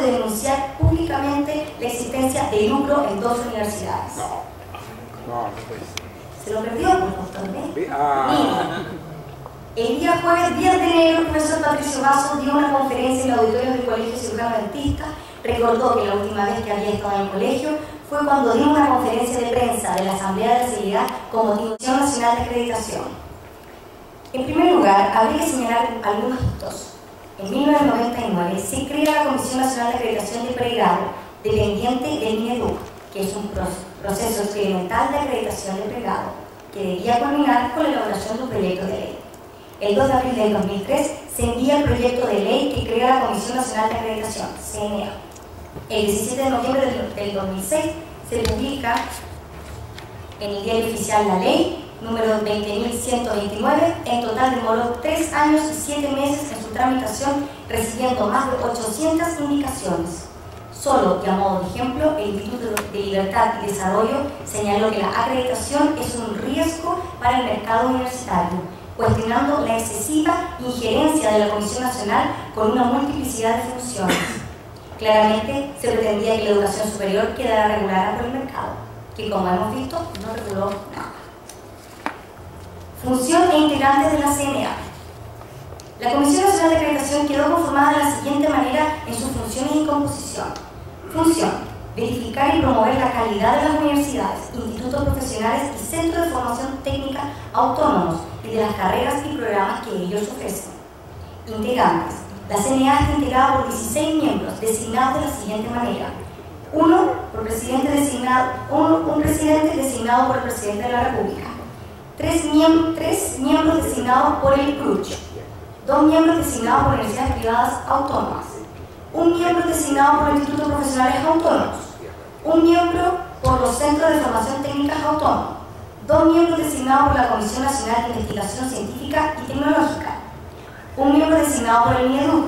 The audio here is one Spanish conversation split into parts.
de denunciar públicamente la existencia de lucro en dos universidades. No. ¿Se lo perdió, doctor? El día jueves 10 de enero, el profesor Patricio Vaso dio una conferencia en el auditorio del Colegio Cirujano Dentista. Recordó que la última vez que había estado en el colegio fue cuando dio una conferencia de prensa de la Asamblea de la Seguridad con motivación nacional de acreditación. En primer lugar, habría que señalar algunos hitos. En 1999 se crea la Comisión Nacional de Acreditación de Pregrado, dependiente del MINEDUC, que es un proceso experimental de acreditación de pregrado, que debía culminar con la elaboración de un proyecto de ley. El 2 de abril del 2003 se envía el proyecto de ley que crea la Comisión Nacional de Acreditación, CNA. El 17 de noviembre del 2006 se publica en el Diario Oficial la ley número 20.129. En total demoró 3 años y 7 meses en su tramitación, recibiendo más de 800 indicaciones. Solo, que a modo de ejemplo, el Instituto de Libertad y Desarrollo señaló que la acreditación es un riesgo para el mercado universitario, cuestionando la excesiva injerencia de la Comisión Nacional con una multiplicidad de funciones. Claramente se pretendía que la educación superior quedara regulada por el mercado, que como hemos visto no reguló nada. Función e integrantes de la CNA. La Comisión Nacional de Acreditación quedó conformada de la siguiente manera en sus funciones y composición. Función: verificar y promover la calidad de las universidades, institutos profesionales y centros de formación técnica autónomos y de las carreras y programas que ellos ofrecen. Integrantes. La CNA está integrada por 16 miembros designados de la siguiente manera. Un presidente designado por el Presidente de la República. 3 miembros designados por el CRUCH. 2 miembros designados por universidades privadas autónomas. 1 miembro designado por institutos profesionales autónomos. 1 miembro por los centros de formación técnica autónomos. 2 miembros designados por la Comisión Nacional de Investigación Científica y Tecnológica. 1 miembro designado por el MINEDUC.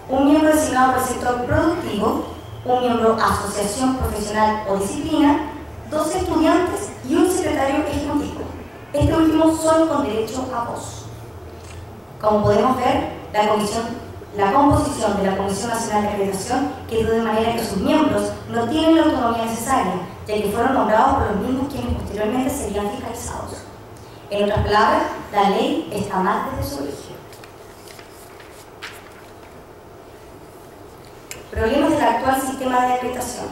1 miembro designado por el sector productivo. 1 miembro asociación profesional o disciplina. 2 estudiantes y 1 secretario ejecutivo. Este último solo con derecho a voz. Como podemos ver, la composición de la Comisión Nacional de Acreditación quedó de manera que sus miembros no tienen la autonomía necesaria, ya que fueron nombrados por los mismos quienes posteriormente serían fiscalizados. En otras palabras, la ley está mal desde su origen. Problemas del actual sistema de acreditación.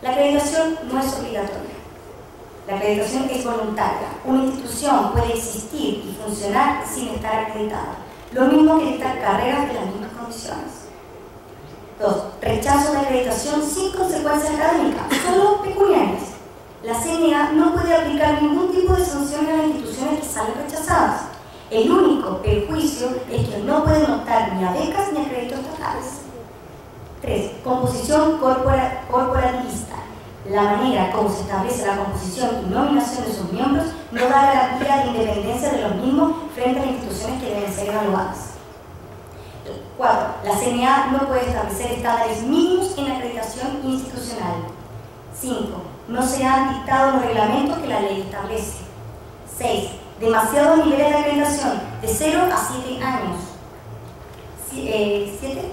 La acreditación no es obligatoria. La acreditación es voluntaria. Una institución puede existir y funcionar sin estar acreditada. Lo mismo que dictar carreras de las mismas condiciones. 2. Rechazo de acreditación sin consecuencias académicas, solo pecuniarias. La CNA no puede aplicar ningún tipo de sanción a las instituciones que salen rechazadas. El único perjuicio es que no pueden optar ni a becas ni a créditos estatales. 3. Composición corporativista. La manera como se establece la composición y nominación de sus miembros no da garantía de independencia de los mismos frente a las instituciones que deben ser evaluadas. 4. La CNA no puede establecer estándares mínimos en acreditación institucional. 5. No se han dictado los reglamentos que la ley establece. 6. Demasiados niveles de acreditación, de 0 a 7 años. 7.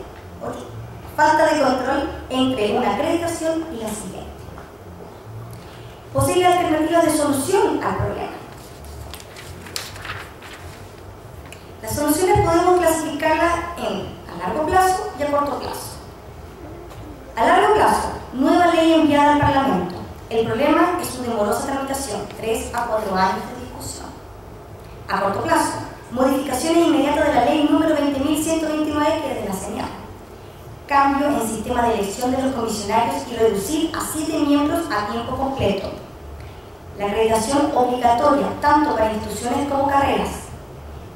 Falta de control entre una acreditación y la siguiente. Posibles alternativas de solución al problema. Las soluciones podemos clasificarlas a largo plazo y a corto plazo. A largo plazo, nueva ley enviada al Parlamento. El problema es su demorosa tramitación, 3 a 4 años de discusión. A corto plazo, modificaciones inmediatas de la ley número 20.129, que es de la CNA. Cambio en sistema de elección de los comisionarios y reducir a 7 miembros a tiempo completo. La acreditación obligatoria, tanto para instituciones como carreras.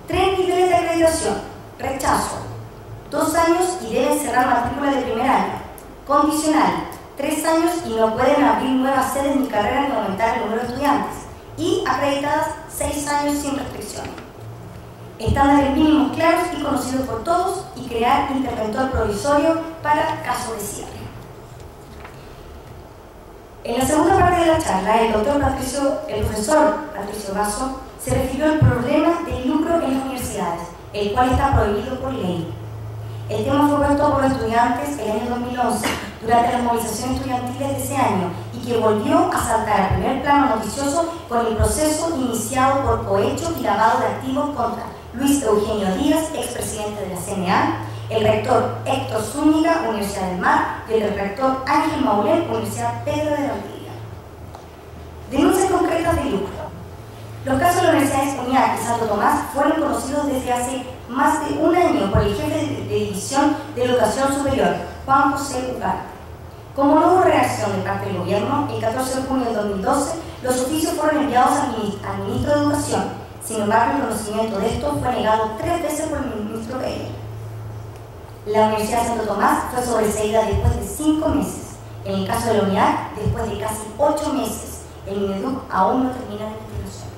3 niveles de acreditación. Rechazo, 2 años y deben cerrar matrícula de primer año. Condicional, 3 años y no pueden abrir nuevas sedes ni carreras ni aumentar el número de estudiantes. Y acreditadas 6 años sin restricciones. Estándares mínimos claros y conocidos por todos y crear interventor provisorio para caso de cierre. En la segunda parte de la charla, el profesor Patricio Vaso se refirió al problema del lucro en las universidades, el cual está prohibido por ley. El tema fue puesto por los estudiantes el año 2011 durante las movilizaciones estudiantiles de ese año y que volvió a saltar al primer plano noticioso con el proceso iniciado por cohecho y lavado de activos contra Luis Eugenio Díaz, expresidente de la CNA, el rector Héctor Zúñiga, Universidad del Mar, y el rector Ángel Maulén, Universidad Pedro de Valdivia. Denuncias concretas de lucro. Los casos de la Universidad de España y Santo Tomás fueron conocidos desde hace más de un año por el jefe de División de Educación Superior, Juan José Ugarte. Como no hubo reacción de parte del gobierno, el 14 de junio del 2012, los oficios fueron enviados al ministro de Educación. Sin embargo, el conocimiento de esto fue negado 3 veces por el ministro Pérez. La Universidad de Santo Tomás fue sobreseída después de 5 meses. En el caso de la unidad, después de casi 8 meses. El Mineduc aún no termina de investigación.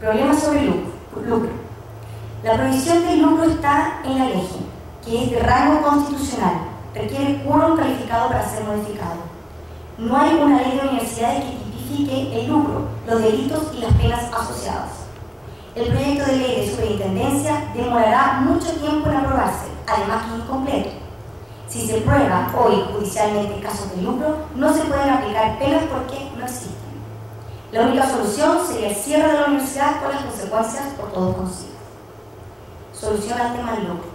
Problemas sobre lucro. La prohibición del lucro está en la ley, que es de rango constitucional. Requiere quórum calificado para ser modificado. No hay una ley de universidades que tipifique el lucro, los delitos y las penas asociadas. El proyecto de ley de superintendencia demorará mucho tiempo en aprobarse, además que incompleto. Si se prueba hoy judicialmente casos de lucro, no se pueden aplicar penas porque no existen. La única solución sería el cierre de la universidad con las consecuencias por todos conocidas. Solución al tema del lucro,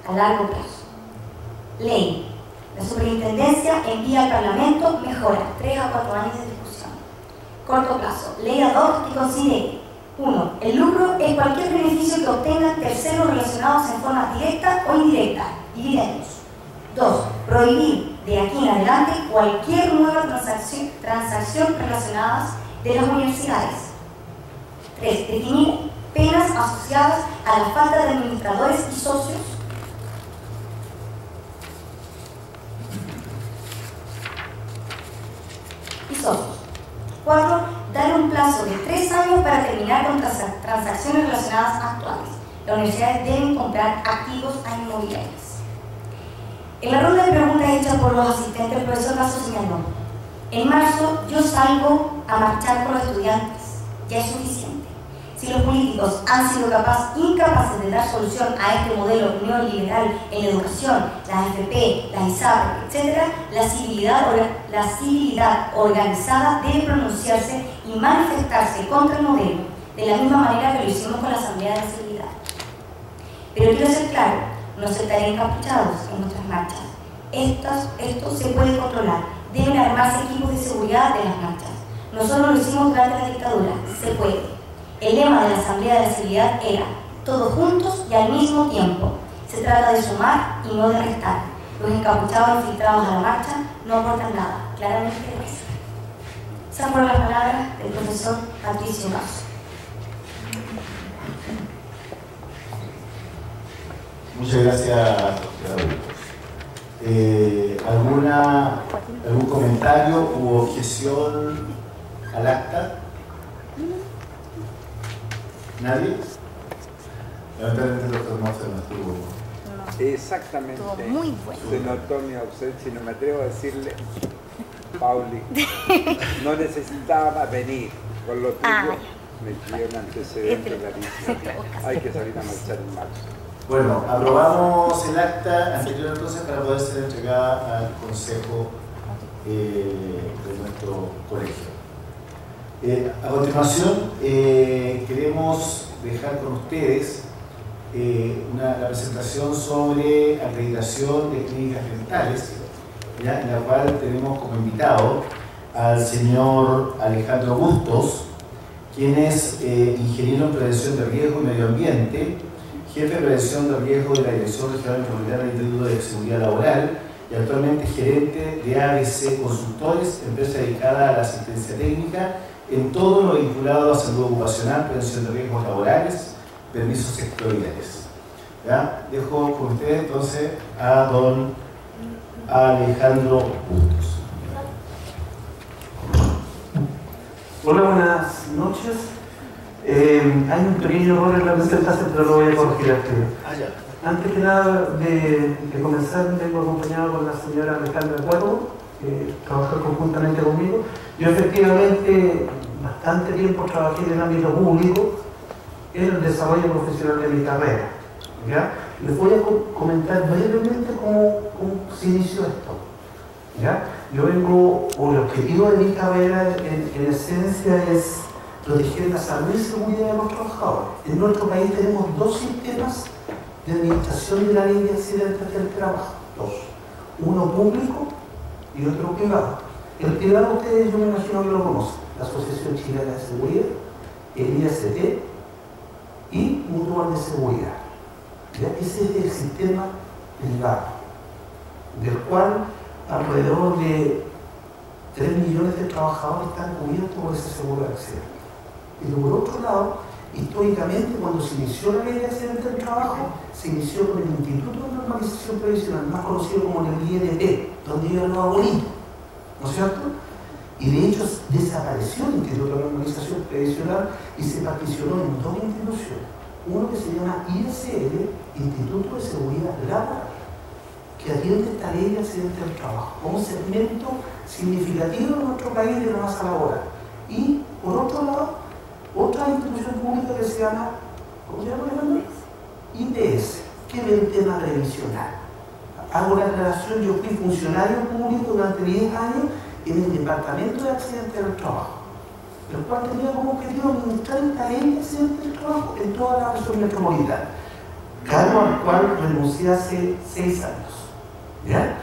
a largo plazo. Ley. La superintendencia envía al Parlamento mejora 3 a 4 años de discusión. Corto plazo. Ley ad hoc que considere: 1. El lucro es cualquier beneficio que obtengan terceros relacionados en forma directa o indirecta, dividendos. 2. Prohibir de aquí en adelante cualquier nueva transacción relacionada de las universidades. 3. Definir penas asociadas a la falta de administradores y socios. Y socios. 4. Dar un plazo de 3 años para terminar con transacciones relacionadas actuales. Las universidades deben comprar activos a inmobiliarias. En la ronda de preguntas hechas por los asistentes, el profesor Lazo señaló: en marzo yo salgo a marchar con los estudiantes. Ya es suficiente. Si los políticos han sido incapaces de dar solución a este modelo neoliberal en la educación, la AFP, la ISAPRE, etc., la civilidad organizada debe pronunciarse y manifestarse contra el modelo, de la misma manera que lo hicimos con la Asamblea de la Civilidad. Pero quiero ser claro, no se estarán encapuchados en nuestras marchas. Esto se puede controlar. Deben armarse equipos de seguridad de las marchas. Nosotros lo hicimos durante la dictadura. Se puede. El lema de la Asamblea de la Civilidad era: todos juntos y al mismo tiempo. Se trata de sumar y no de restar. Los encapuchados infiltrados a la marcha no aportan nada. Claramente lo es. Esas fueron las palabras del profesor Patricio Lazo. Muchas gracias, ¿algún comentario u objeción al acta? ¿Nadie? Lamentablemente el doctor Mouser no estuvo. Exactamente. Estuvo muy bueno. Se notó mi ausencia y no me atrevo a decirle, Pauli, no necesitaba venir. Con lo tuyo me dio un antecedente clarísimo. Hay que salir a marchar en marzo. Bueno, aprobamos el acta anterior entonces para poder ser entregada al consejo de nuestro colegio. A continuación, queremos dejar con ustedes la presentación sobre acreditación de clínicas dentales, ¿ya? En la cual tenemos como invitado al señor Alejandro Bustos, quien es ingeniero en prevención de riesgo y medio ambiente, jefe de prevención de riesgo de la Dirección Regional Metropolitana del Instituto de Seguridad Laboral y actualmente gerente de ABC Consultores, empresa dedicada a la asistencia técnica en todo lo vinculado a salud ocupacional, prevención de riesgos laborales, permisos sectoriales. ¿Ya? Dejo con ustedes entonces a don Alejandro Bustos. Hola, buenas noches. Hay un pequeño error en la presentación, pero lo voy a corregir al tiro. Antes que nada de comenzar, vengo acompañado con la señora Alejandra Cuervo, que trabaja conjuntamente conmigo. Yo efectivamente bastante tiempo trabajé en el ámbito público en el desarrollo profesional de mi carrera. ¿Ya? Les voy a comentar brevemente cómo se inició esto. ¿Ya? Yo vengo, o el objetivo de mi carrera en esencia es proteger la salud y seguridad de los trabajadores. En nuestro país tenemos dos sistemas de administración de la ley de accidentes del trabajo. Dos. Uno público y otro privado. El privado ustedes yo me imagino que lo conocen. La Asociación Chilena de Seguridad, el IST y Mutual de Seguridad. ¿Ya? Ese es el sistema privado, del cual alrededor de 3 millones de trabajadores están cubiertos por ese seguro de accidente. Pero por otro lado, históricamente, cuando se inició la ley de accidentes del trabajo, se inició con el Instituto de Normalización Previsional, más conocido como el INP, donde iban los abuelitos, ¿no es cierto? Y de hecho desapareció el Instituto de Normalización Previsional y se particionó en dos instituciones. Uno que se llama ISL, Instituto de Seguridad Laboral, que atiende esta ley de accidentes del trabajo, como un segmento significativo de nuestro país de la masa laboral. Y por otro lado, otra institución pública que se llama, ¿cómo se llama? IPS, que ve el tema previsional. Hago la aclaración, yo fui funcionario público durante 10 años en el Departamento de Accidentes del Trabajo, el cual tenía como objetivo administrar esta ley de accidentes del trabajo en toda la región metropolitana, cargo al cual renuncié hace 6 años. ¿Ya?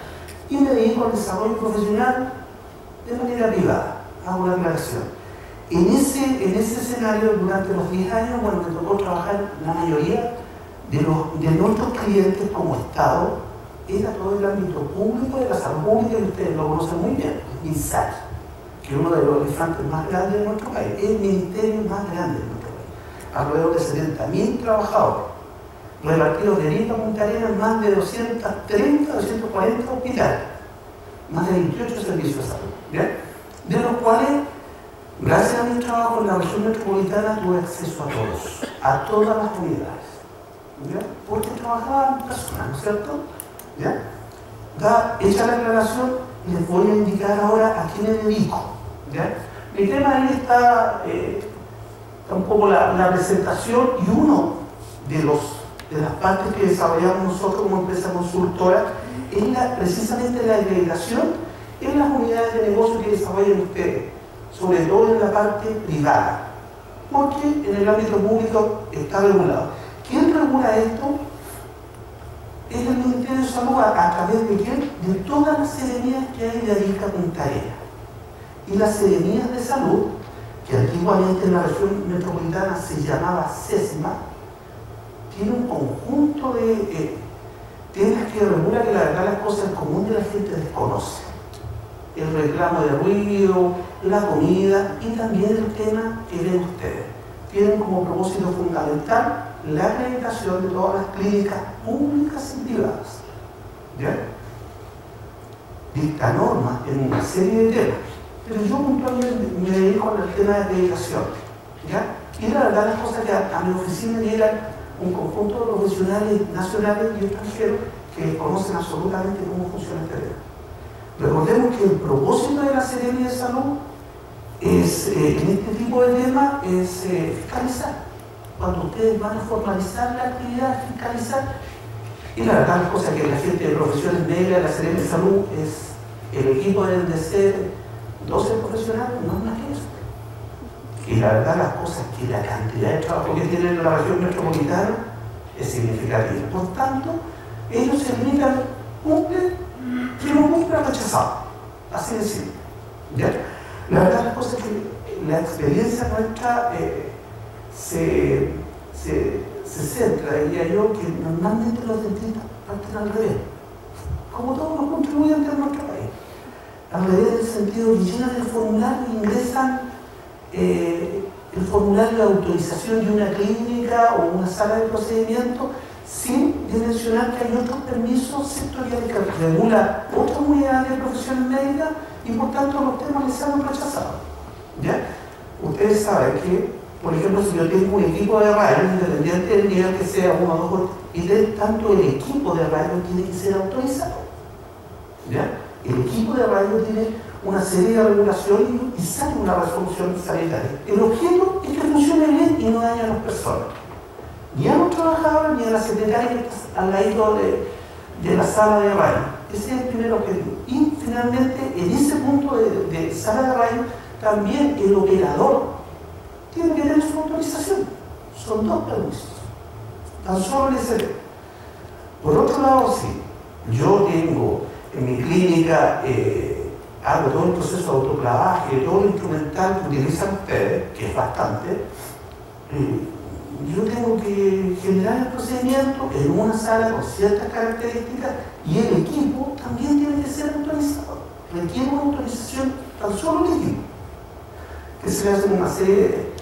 Y me dedico al desarrollo profesional de manera privada, hago la aclaración. En ese escenario, durante los 10 años, bueno, me tocó trabajar la mayoría de nuestros clientes como Estado, era todo el ámbito público de la salud pública, y ustedes lo conocen muy bien, MinSal, que es uno de los elefantes más grandes de nuestro país, es el ministerio más grande de nuestro país, alrededor de 70.000 trabajadores, repartidos de Arica a Punta Arenas en más de 230, 240 hospitales, más de 28 servicios de salud, ¿ya? De los cuales, gracias a mi trabajo en la región metropolitana, tuve acceso a todas las unidades, ¿ya? Porque trabajaban personas, ¿no es cierto? ¿Ya? Hecha la aclaración, les voy a indicar ahora a qué me dedico, ¿ya? Mi tema ahí está un poco la presentación, y uno de las partes que desarrollamos nosotros como empresa consultora es precisamente la agregación en las unidades de negocio que desarrollan ustedes, sobre todo en la parte privada, porque en el ámbito público está regulado. ¿Quién regula esto? Es el Ministerio de Salud, a través de quién? De todas las seremías que hay de Arica a Punta Arenas. Y las seremías de salud, que antiguamente en la región metropolitana se llamaba SESMA, tiene un conjunto de temas que regula que la verdad las cosas en común de la gente desconoce. El reclamo de ruido, la comida y también el tema que ven ustedes. Tienen como propósito fundamental la acreditación de todas las clínicas públicas y privadas. ¿Ya? Dicta normas en una serie de temas, pero yo puntualmente me dedico al tema de acreditación. ¿Ya? Y la verdad las cosas que a mi oficina llegan un conjunto de profesionales nacionales y extranjeros que conocen absolutamente cómo funciona este tema. Recordemos que el propósito de la Seremia de Salud es, en este tipo de temas es fiscalizar. Cuando ustedes van a formalizar la actividad, fiscalizar, y la verdad las cosas que la gente de profesiones médicas de la Seremia de Salud es, el equipo deben de ser 12 profesionales, no es más que eso. Y la verdad las cosas que la cantidad de trabajo que tienen en la región metropolitana es significativa. Por tanto, ellos se limitan, cumplen, si no cumplen, rechazado. Así de simple. ¿Ya? La verdad las cosas que la experiencia nuestra se centra, diría yo, que normalmente los dentistas parten al revés, como todos los contribuyentes de nuestro país. Al revés, en el sentido que llenan el formulario e ingresan el formulario de autorización de una clínica o una sala de procedimiento sin mencionar que hay otros permisos sectoriales que regulan otras unidades de profesiones médicas y por tanto los temas les han rechazado. ¿Ya? Ustedes saben que, por ejemplo, si yo tengo un equipo de rayos, independiente del nivel que sea, 1 o 2, y tanto el equipo de rayos tiene que ser autorizado. ¿Ya? El equipo de rayos tiene una serie de regulaciones y sale una resolución sanitaria. El objeto es que funcione bien y no dañe a las personas. Ni a los trabajadores ni a la secretaria que está al lado de la sala de radio. Ese es el primer objetivo. Y finalmente, en ese punto de sala de radio, también el operador tiene que tener su autorización. Son 2 permisos. Tan solo en ese. Por otro lado, sí, yo tengo en mi clínica, hago todo el proceso de autoclavaje, todo el instrumental que utilizan ustedes, que es bastante. Yo tengo que generar el procedimiento en una sala con ciertas características y el equipo también tiene que ser autorizado. Requiere una autorización tan solo el equipo, que se le hacen una serie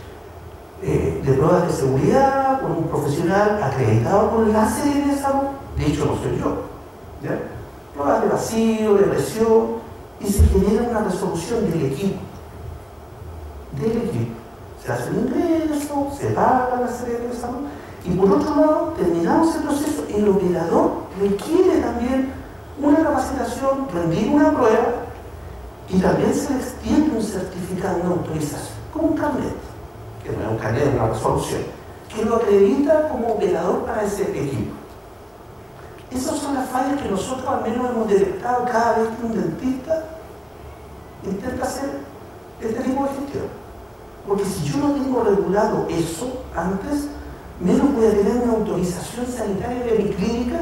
de pruebas de seguridad con un profesional acreditado por la serie de salud. De hecho, no soy yo. ¿Ya? Pruebas de vacío, de presión, y se genera una resolución del equipo. Se hace un ingreso, se paga la serie de salud, y por otro lado, terminamos el proceso, el operador requiere también una capacitación, rendir una prueba, y también se le extiende un certificado, una autorización, como un carnet, que no es un carnet, es una resolución, que lo acredita como operador para ese equipo. Esas son las fallas que nosotros al menos hemos detectado cada vez que un dentista intenta hacer este tipo de gestión. Porque si yo no tengo regulado eso antes, menos voy a tener una autorización sanitaria de mi clínica,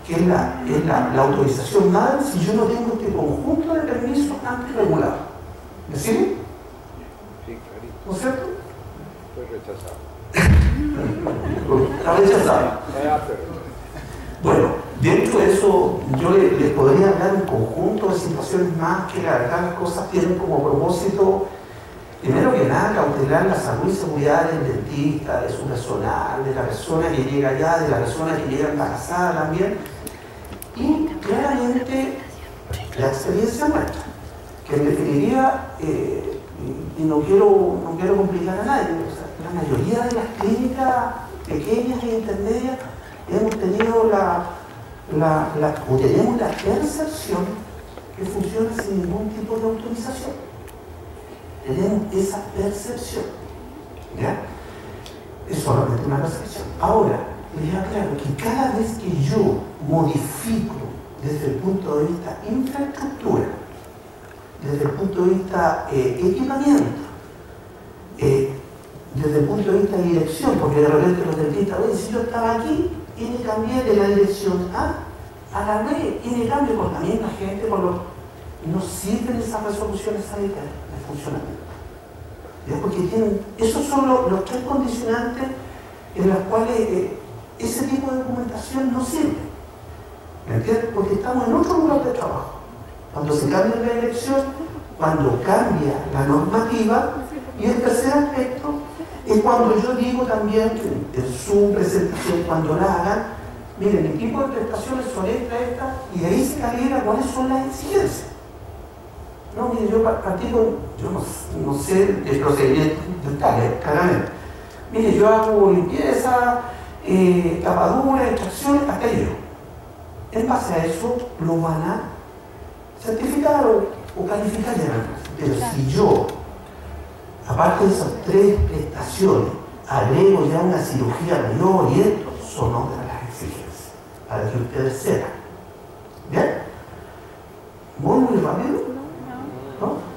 que es la autorización madre, si yo no tengo este conjunto de permisos antes regulado. ¿Me sigue? Sí, clarito. ¿No es cierto? Estoy rechazado. Está rechazado. Bueno, dentro de eso yo les podría hablar un conjunto de situaciones más que la verdad las cosas tienen como propósito, primero que nada, cautelar la salud y seguridad del dentista, de su personal, de la persona que llega allá, de la persona que llega embarazada también. Y claramente la experiencia nuestra, que en definitiva, y no quiero complicar a nadie, o sea, la mayoría de las clínicas pequeñas e intermedias hemos tenido tenemos la percepción que funciona sin ningún tipo de autorización. Tenemos esa percepción. ¿Ya? Es solamente una percepción. Ahora, les aclaro que cada vez que yo modifico desde el punto de vista infraestructura, desde el punto de vista equipamiento, desde el punto de vista dirección, porque de repente los dentistas, oye, si yo estaba aquí y me cambié de la dirección A la B y me cambio con la misma gente, no sirven esas resoluciones sanitarias de funcionamiento. Porque esos son los 3 condicionantes en los cuales ese tipo de documentación no sirve. ¿Me entiendes? Porque estamos en otro lugar de trabajo. Cuando se cambia la dirección, cuando cambia la normativa, y el tercer aspecto es cuando yo digo también que en su presentación, cuando la hagan, miren, el tipo de prestaciones son estas, y de ahí se calibra cuáles son las exigencias. No, mire, yo no sé el procedimiento dental, claramente. Mire, yo hago limpieza, tapadura, extracción, aquello. En base a eso lo van a certificar o calificar de la empresa. Pero si yo, aparte de esas 3 prestaciones, agrego ya una cirugía mayor y esto, son otras las exigencias, para que ustedes sepan. ¿Bien? Muy rápido. ¿No?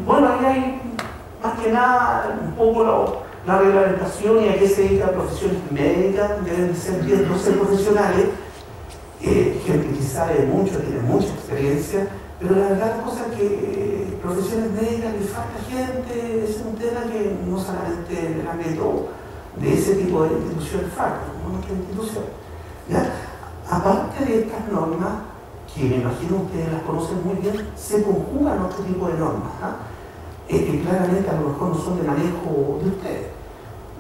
Bueno, ahí hay más que nada un poco la reglamentación y a qué se dedican profesiones médicas. Deben ser 10, 12 profesionales, gente que sabe mucho, tiene mucha experiencia, pero la verdad la cosa es que profesiones médicas les falta gente, es un tema que no solamente en el ámbito de ese tipo de instituciones falta, como nuestra institución. ¿Ya? Aparte de estas normas, que me imagino ustedes las conocen muy bien, se conjugan otro tipo de normas, que claramente a lo mejor no son de manejo de ustedes.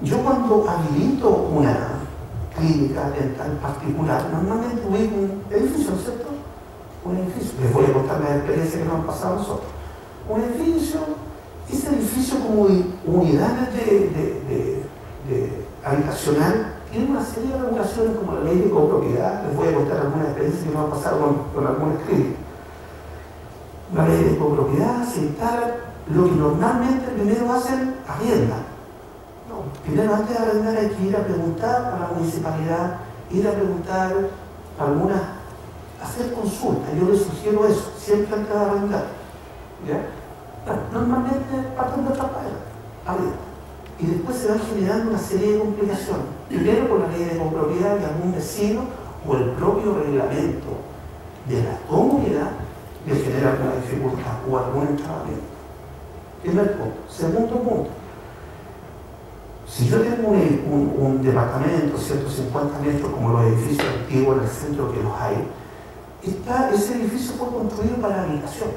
Yo cuando habilito una clínica dental particular, normalmente ubico un edificio, ¿no es cierto? Un edificio, les voy a contar la experiencia que nos han pasado a nosotros. Un edificio, ese edificio como unidades de habitacional tiene una serie de regulaciones como la ley de copropiedad. Les voy a contar algunas experiencias que me han pasado con algunas críticas. La ley de copropiedad se instala lo que normalmente primero hacen arrienda. No, primero antes de arrendar hay que ir a preguntar a la municipalidad, ir a preguntar hacer consultas. Yo les sugiero eso, siempre antes de arrendar. ¿Ya? Bueno, normalmente parten de otra manera, arrienda. Y después se van generando una serie de complicaciones. Primero por la ley de copropiedad de algún vecino o el propio reglamento de la comunidad que genera alguna dificultad o algún entrenamiento. Primer punto. Segundo punto. Si yo tengo un departamento, 150 metros, como los edificios antiguos en el centro que los hay, ese edificio fue construido para habitación.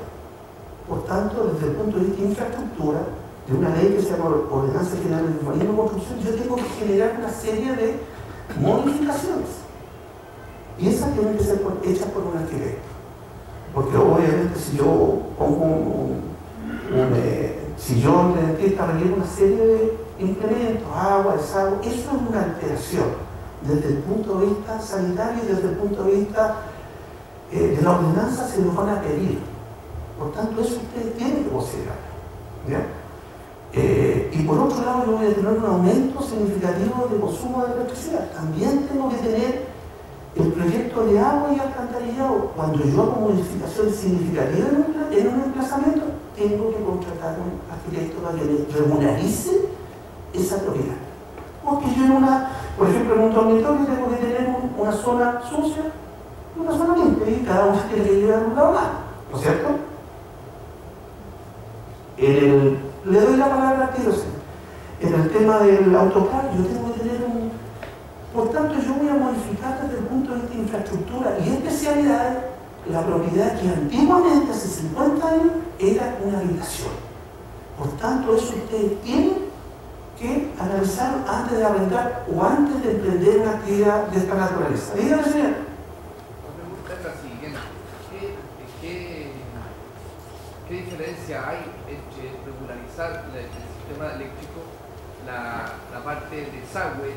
Por tanto, desde el punto de vista de infraestructura, de una ley que se llama Ordenanza General de Urbanismo y Construcción, yo tengo que generar una serie de modificaciones. Y esas tienen que ser hechas por un arquitecto. Porque obviamente si yo pongo un sillón de dentista, requiere una serie de implementos, agua, desagüe, eso es una alteración desde el punto de vista sanitario y desde el punto de vista de la ordenanza se nos van a pedir. Por tanto, eso ustedes tienen que considerar. ¿Ya? Y por otro lado, yo voy a tener un aumento significativo de consumo de electricidad. También tengo que tener el proyecto de agua y alcantarillado. Cuando yo hago modificaciones significativas en un emplazamiento, tengo que contratar a un arquitecto para que me regularice esa propiedad. Porque yo por ejemplo, en un dormitorio tengo que tener una zona sucia y una zona limpia, y cada uno tiene que llevar un lado más, ¿no es cierto? Le doy la palabra a Tiro. En el tema del autocar, yo tengo que tener por tanto, yo voy a modificar desde el punto de vista de infraestructura y especialidades la propiedad que antiguamente, hace 50 años, era una habitación. Por tanto, eso ustedes tienen que analizar antes de arrendar o antes de emprender una actividad de esta naturaleza. Dígame, señor. La pregunta es la siguiente. ¿Qué diferencia hay entre regularizar el sistema eléctrico, la parte de desagüe,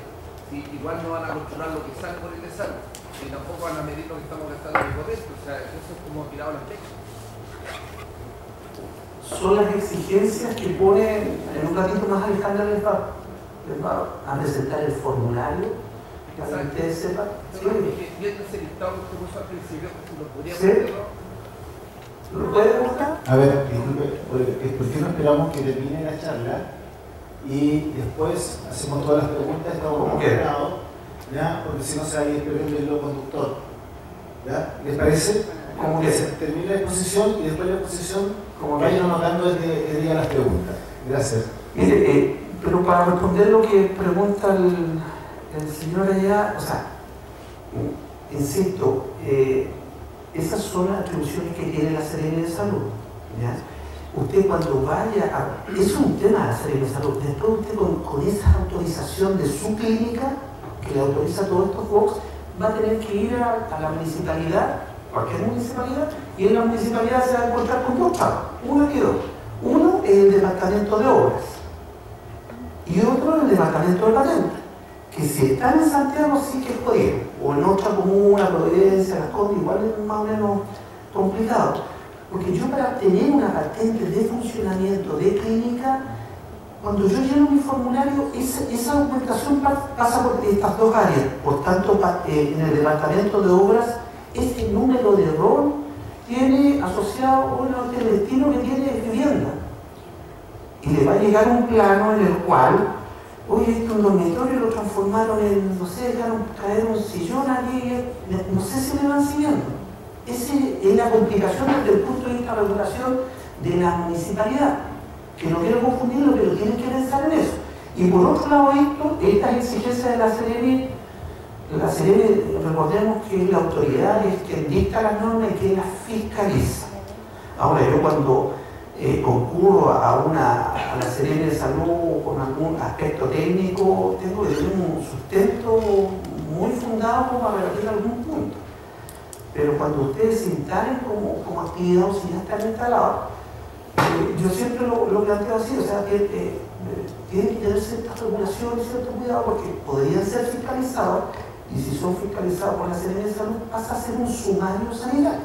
si igual no van a controlar lo que sale por el desagüe y tampoco van a medir lo que estamos gastando en el corriente? O sea, eso es como tirado a la flecha. Son las exigencias que pone, en un ratito más Alejandra les va a presentar el formulario para que ustedes sepan. Viendo ese listado que usted puso al principio, ¿lo podría ponerlo? ¿Lo puede buscar? A ver, disculpe, ¿por qué no esperamos que termine la charla y después hacemos todas las preguntas? Estamos conectados, ¿ya? Porque si no se va a ir perdiendo el hilo conductor. ¿Ya? ¿Les parece? Como que se termine la exposición y después de la exposición vayan anotando el día las preguntas. Gracias. Mire, pero para responder lo que pregunta el señor allá, o sea, insisto, esas son las atribuciones que tiene la Seremi de Salud. ¿Ya? Usted cuando vaya eso es un tema de la Seremi de Salud. Después usted con esa autorización de su clínica, que le autoriza todos estos box, va a tener que ir a la municipalidad, cualquier municipalidad, y en la municipalidad se va a encontrar con dos pagos, uno y dos. Uno es el departamento de obras y otro el departamento de patentes, que si están en Santiago sí que es jodido, o en otra comuna, Providencia, Las Condes, igual es más o menos complicado, porque yo para tener una patente de funcionamiento de clínica, cuando yo lleno mi formulario, esa documentación pasa por estas dos áreas. Por tanto, en el departamento de obras, ese número de rol tiene asociado un destino que tiene vivienda. Y le va a llegar un plano en el cual, oye, un dormitorio lo transformaron en, no sé, dejaron caer un sillón aquí, no sé si me van siguiendo. Esa es la complicación desde el punto de vista de regulación de la municipalidad, que no quiero confundirlo, pero tienen que pensar en eso. Y por otro lado, estas exigencias de la Seremi, recordemos que es la autoridad, es quien dicta las normas y quien las fiscaliza. Ahora, yo cuando concurro a la Seremi de Salud con algún aspecto técnico, tengo que tener un sustento muy fundado como para rebatir algún punto. Pero cuando ustedes se instalen como actividad o si ya están instalados, yo siempre lo planteo así, o sea, que tienen que tener ciertas regulaciones y cierto cuidado porque podrían ser fiscalizados, y si son fiscalizados por la Secretaría de Salud pasa a ser un sumario sanitario.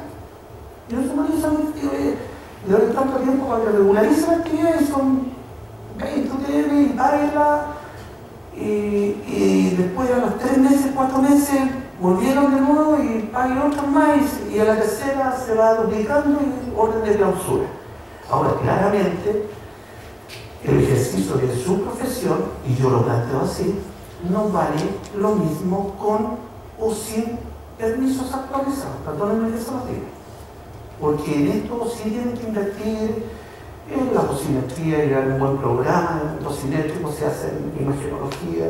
Y un sumario sanitario le doy tanto tiempo para que regularice la actividad y son 20 UTM y páguenla, y después a los 3 meses, 4 meses volvieron de nuevo y paguen otros más, y a la tercera se va duplicando y orden de clausura. Ahora, claramente, el ejercicio de su profesión, y yo lo planteo así, no vale lo mismo con o sin permisos actualizados. Perdónenme que se los diga. Porque en esto sí tienen que invertir en la dosimetría, y un buen programa, en dosimétrico se hace en imagenología,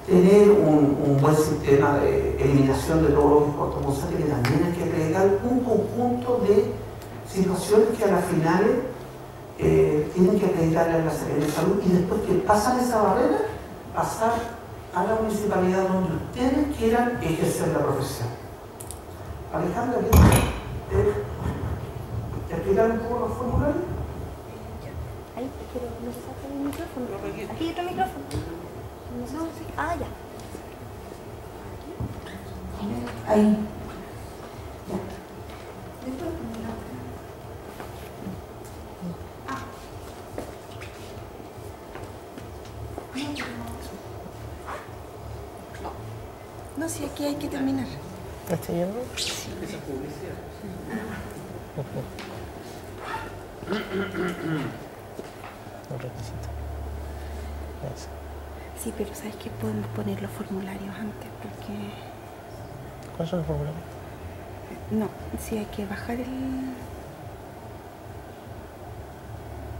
tener un buen sistema de eliminación de todos los impuestos, que también hay que agregar un conjunto de situaciones que a las finales tienen que acreditarle a la Secretaría de Salud, y después que pasan esa barrera, pasar a la municipalidad donde ustedes quieran ejercer la profesión. Alejandra, ¿quieres explicar un poco los formularios? Ahí, pero no se saca el micrófono. Aquí hay otro micrófono. No, sí. Ah, ya. Ahí. Ya. Después no, si aquí hay que terminar. ¿Está yendo? Sí. Esa publicidad. No requisito. Eso. Sí, pero ¿sabes qué? Podemos poner los formularios antes porque... ¿Cuáles son los formularios? No, sí hay que bajar el...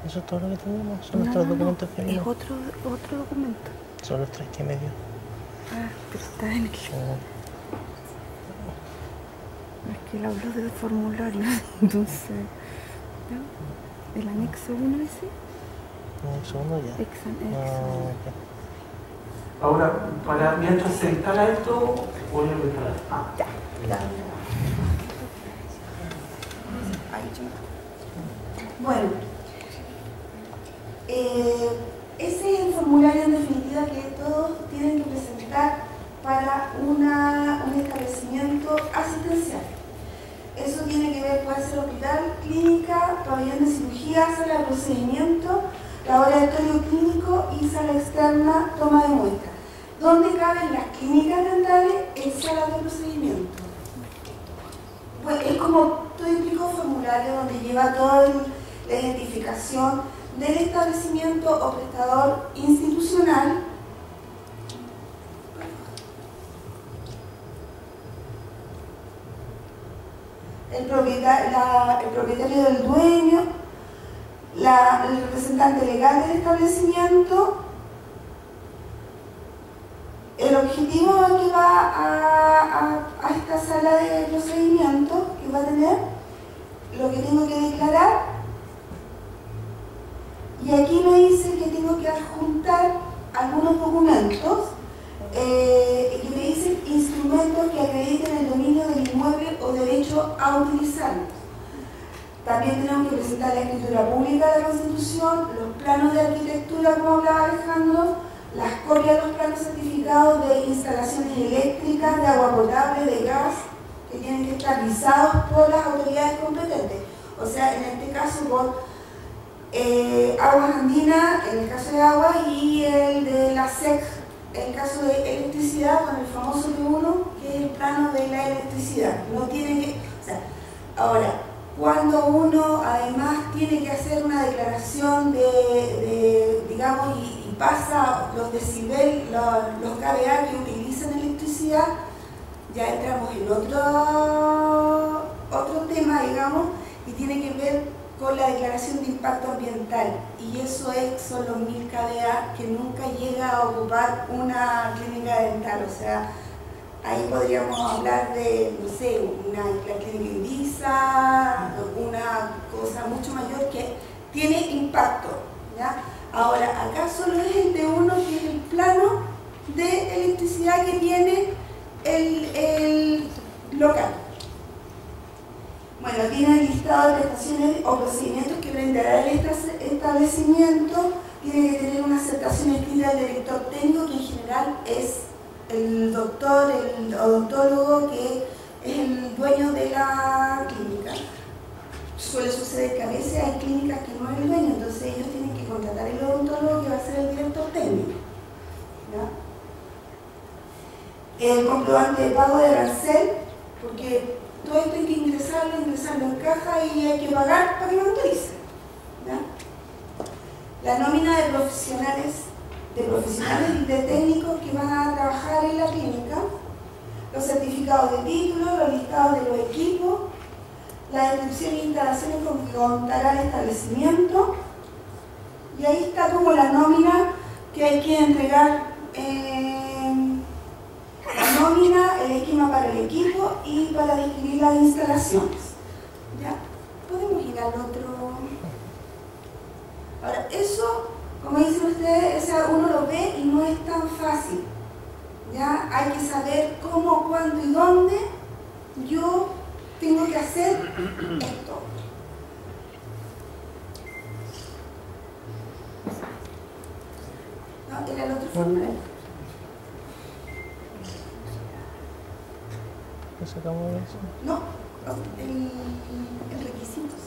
Eso es todo lo que tenemos. Son nuestros documentos es firmados. otro documento. Son los 3 que me dio. Ah, pero está en el... Es que él habló del formulario, entonces... ¿no? ¿El anexo 1 ese? No, un segundo ya. Examen. Ahora, mientras se instala esto, voy a instalar. Ya. Bueno, ese es el formulario en definitiva que todos tienen que presentar para un establecimiento asistencial. Eso tiene que ver, puede ser hospital, clínica, pabellón de cirugía, sala de procedimiento, laboratorio clínico y sala externa, toma de muestra. ¿Dónde caben las clínicas dentales? En salas de procedimiento. Bueno, es como todo típico formulario donde lleva toda la identificación del establecimiento o prestador institucional, el propietario del dueño, el representante legal del establecimiento, el objetivo que va a esta sala de procedimiento que va a tener, lo que tengo que declarar, y aquí me dice que tengo que adjuntar algunos documentos que me dicen instrumentos que acrediten el dominio del inmueble o derecho a utilizarlos. También tenemos que presentar la escritura pública de la Constitución, los planos de arquitectura, como hablaba Alejandro, las copias de los planos certificados de instalaciones eléctricas, de agua potable, de gas, que tienen que estar visados por las autoridades competentes. O sea, en este caso por Aguas Andinas, en el caso de aguas, y el de la SEC, en el caso de electricidad, con el famoso P1, que es el plano de la electricidad. No tiene que... O sea, ahora, cuando uno además tiene que hacer una declaración digamos, y pasa los decibel, los kVA que utilizan electricidad, ya entramos en otro tema, digamos, y tiene que ver con la declaración de impacto ambiental, y eso son los 1000 kVA que nunca llega a ocupar una clínica dental. O sea, ahí podríamos hablar de, no sé, la clínica Indisa, una cosa mucho mayor que tiene impacto, ¿ya? Ahora, acá solo es el T1, que es el plano de electricidad que tiene el local. Bueno, tiene el listado de prestaciones o procedimientos que brindará el establecimiento tiene que tener una aceptación escrita del director técnico, que en general es el doctor, el odontólogo, que es el dueño de la clínica. Suele suceder que a veces hay clínicas que no es el dueño, entonces ellos tienen que contratar el odontólogo que va a ser el director técnico. ¿Ya? El comprobante de pago de arancel, porque todo esto hay que ingresarlo en caja y hay que pagar para que lo autoricen. ¿Ya? La nómina de profesionales y de técnicos que van a trabajar en la clínica, los certificados de título, los listados de los equipos, la descripción e instalaciones con que contará el establecimiento, y ahí está como la nómina que hay que entregar, la nómina, el esquema para el equipo y para describir las instalaciones. ¿Ya? Podemos ir al otro. Ahora, eso, como dicen ustedes, uno lo ve y no es tan fácil. ¿Ya? Hay que saber cómo, cuándo y dónde yo tengo que hacer esto. ¿No? ¿Era el otro formulario? ¿Qué sacamos de eso? No, el requisitos.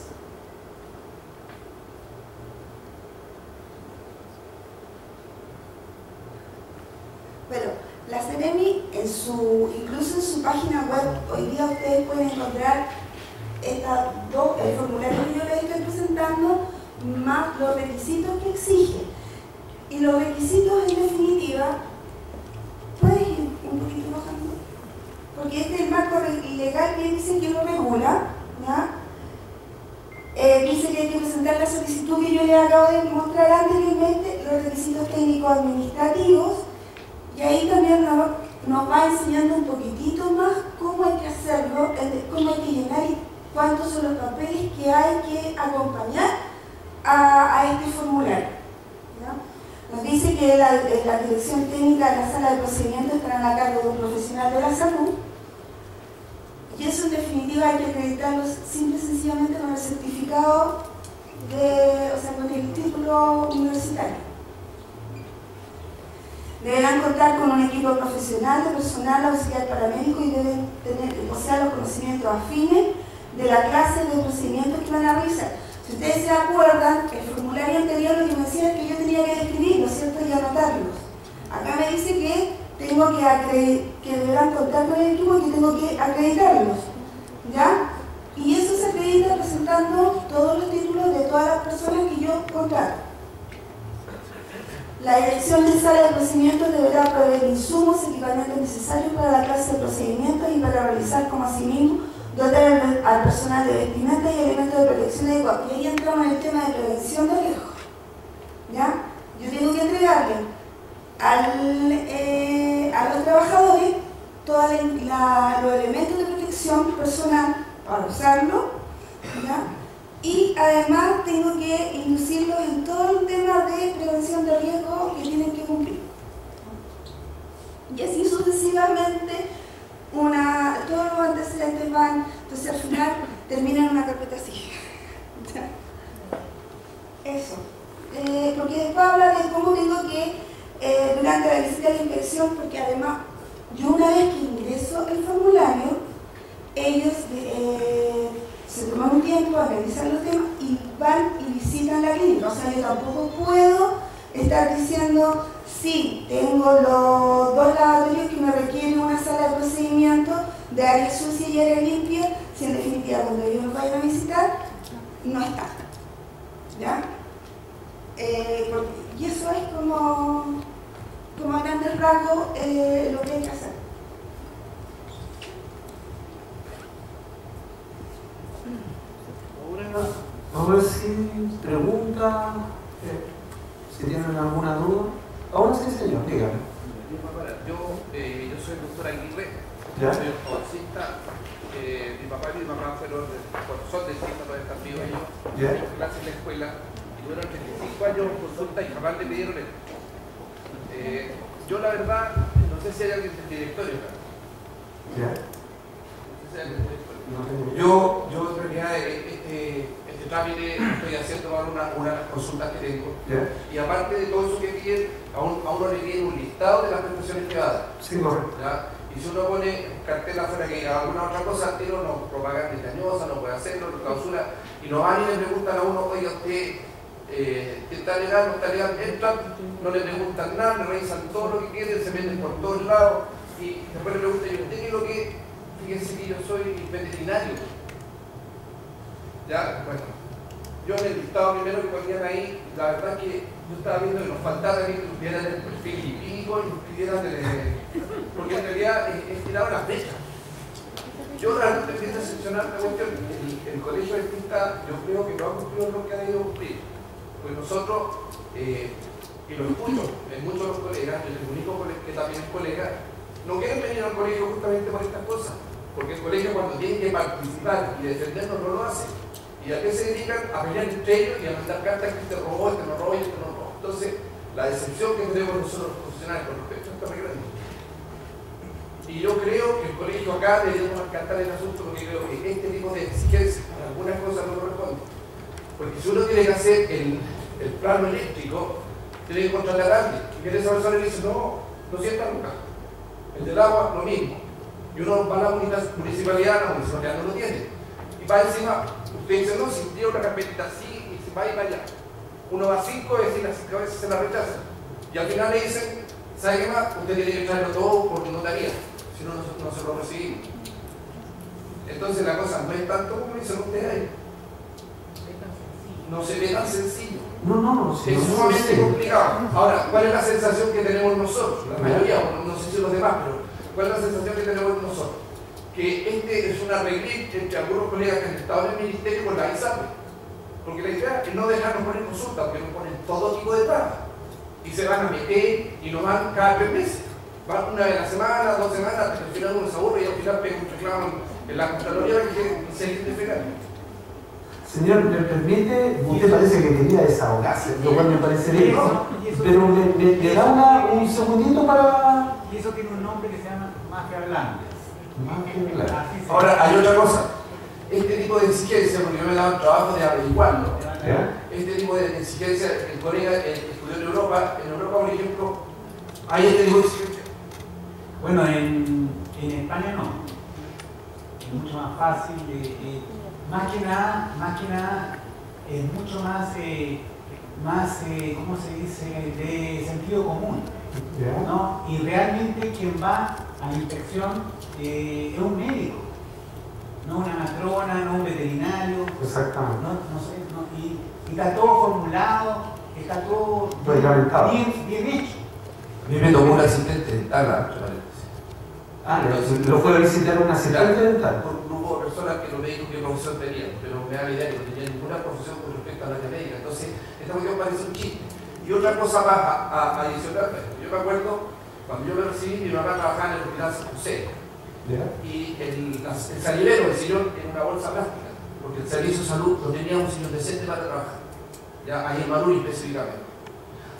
Bueno, la Ceremi, incluso en su página web, hoy día ustedes pueden encontrar el formulario que yo les estoy presentando, más los requisitos que exige. Y los requisitos, en definitiva, puedes ir un poquito bajando, porque este es el marco legal que dice que lo regula, ¿ya? Dice que hay que presentar la solicitud que yo les acabo de mostrar anteriormente, los requisitos técnicos administrativos, y ahí también nos va enseñando un poquitito más cómo hay que hacerlo, cómo hay que llenar y cuántos son los papeles que hay que acompañar a este formulario. ¿Ya? Nos dice que la dirección técnica de la sala de procedimientos estará a cargo de un profesional de la salud, y eso en definitiva hay que acreditarlo simple y sencillamente con el certificado con el título universitario. Deberán contar con un equipo profesional de personal auxiliar paramédico y deben poseer los conocimientos afines de la clase de procedimientos que van a realizar. Si ustedes se acuerdan, el formulario anterior lo que me decía es que yo tenía que describir, ¿no es cierto?, y anotarlos. Acá me dice que deberán contar con el equipo y que tengo que acreditarlos. ¿Ya? Y eso se acredita presentando todos los títulos de todas las personas que yo contrato. La dirección de sala de procedimientos deberá proveer insumos y equipamientos necesarios para la clase de procedimientos y para realizar como asimismo dotar al personal de vestimenta y elementos de protección adecuados. Y ahí entramos en el tema de prevención de riesgo. ¿Ya? Yo tengo que entregarle a los trabajadores todos los elementos de protección personal para usarlo, ¿ya? Y además tengo que inducirlos en todo el tema de prevención de riesgo que tienen que cumplir. Y así sucesivamente, todos los antecedentes van, entonces al final terminan en una carpeta así. Eso. Porque después habla de cómo tengo que, durante la visita de la inspección, porque además, yo una vez que ingreso el formulario, ellos se toman un tiempo a revisar los temas y van y visitan la clínica. O sea, yo tampoco puedo estar diciendo, sí, tengo los 2 lavatorios que me requieren una sala de procedimiento de área sucia y área limpia, si en definitiva cuando ellos nos vayan a visitar, no están. ¿Ya? Y eso es como a grandes rasgos lo que hay que hacer. Ahora sí, pregunta, si tienen alguna duda. Ahora sí, señor, dígame. Yo soy el doctor Aguirre, ¿Ya? soy ortodicista. Mi papá y mi mamá son dentistas, todavía están vivos ellos. ¿Ya? Clases en la escuela y tuvieron 35 años en consulta y jamás le pidieron esto. Yo la verdad, no sé si hay alguien del directorio acá. ¿Ya? No sé si hay alguien del directorio. No tengo. Yo en realidad este este trámite estoy haciendo para una de las consultas que tengo. Y aparte de todo eso que piden, a uno le piden un listado de las prestaciones que va a dar. Sí, correcto. Y si uno pone cartel afuera que diga alguna otra cosa, tiro, no, propaganda engañosa, no puede hacerlo, no clausura, y no van y le preguntan a uno, oye, usted está legal, no está legal, entran, no le preguntan nada, le revisan todo lo que quieren, se meten por todos lados, y después le preguntan, ¿y usted qué es lo que? Fíjense que yo soy veterinario. Ya, bueno, yo en el listado primero que ponían ahí, la verdad es que yo estaba viendo que nos faltaba que tuvieran el perfil hípico y nos pidieran porque en realidad es tirado las fechas. Yo realmente empiezo a decepcionar la cuestión. El colegio dentista, yo creo que no ha cumplido lo que ha debido cumplir. Pues nosotros, y lo escucho en muchos de los colegas, el único que también es colega, no quieren venir al colegio justamente por estas cosas. Porque el colegio cuando tiene que participar y defendernos no lo hace. ¿Y a qué se dedican? A pelear entre ellos y a mandar cartas que este robó, este no robó y este no robó. Entonces, la decepción que tenemos nosotros los profesionales con respecto a esto es muy grande. Y yo creo que el colegio acá debería cantar el asunto porque creo que este tipo de exigencias en algunas cosas no corresponde. Porque si uno tiene que hacer el plano eléctrico, tiene que contratar a alguien. Y que esa persona le dice, no, 200 lucas. El del agua, lo mismo. Y uno va a la municipalidad no lo tiene. Y va encima, usted dice, no, si tiene una carpetita así, y se va y va allá. Uno va 5 veces y las 5 veces se la rechazan. Y al final le dicen, ¿sabe qué más? Usted tiene que traerlo todo porque no daría. Si no, no se lo recibimos. Entonces la cosa no es tanto como dicen ustedes ahí. No se ve tan sencillo. No. Es sumamente complicado. Ahora, ¿cuál es la sensación que tenemos nosotros? La mayoría, no sé si los demás, pero ¿cuál es la sensación que tenemos nosotros? Que este es un arreglito entre algunos colegas que han estado en el ministerio con la ISAPRE. Porque la idea es no dejarnos poner consulta, porque nos ponen todo tipo de trabas. Y se van a meter y nos van cada 3 meses. Van una vez a la semana, 2 semanas, hasta que al final uno se aburre y al final pega un reclamo en la Contraloría que quiere seguir defendiendo. Señor, ¿me permite? Usted parece que quería desahogarse, lo cual me parece bien, ¿no? Pero le da un segundito para... Y eso tiene un nombre que se llama mafia blanca. Ahora, hay otra cosa. Este tipo de exigencia, porque yo me he dado el trabajo de averiguarlo, este tipo de exigencia, el colega estudió en Europa, por ejemplo, hay este tipo de exigencia. Bueno, en España no. Es mucho más fácil. Más que nada, es mucho más, ¿cómo se dice?, de sentido común, ¿no? Y realmente quien va a la inspección es un médico, no una matrona, no un veterinario. Exactamente. No sé, y está todo formulado, está todo bien hecho. A mí me tomó un asistente dental, lo fue a visitar un asistente dental. Por un grupo de personas que no me dijo qué profesión tenían, pero me da la idea que no tenía ninguna profesión con respecto a la médica. Entonces, esta cuestión parece un chiste. Y otra cosa más adicional, yo me acuerdo cuando yo me recibí, mi mamá trabajaba en el hospital San José. Y el salivero, el sillón, en una bolsa plástica, porque el servicio de salud no tenía un sillón decente para trabajar. Ya, ahí en Madrid específicamente.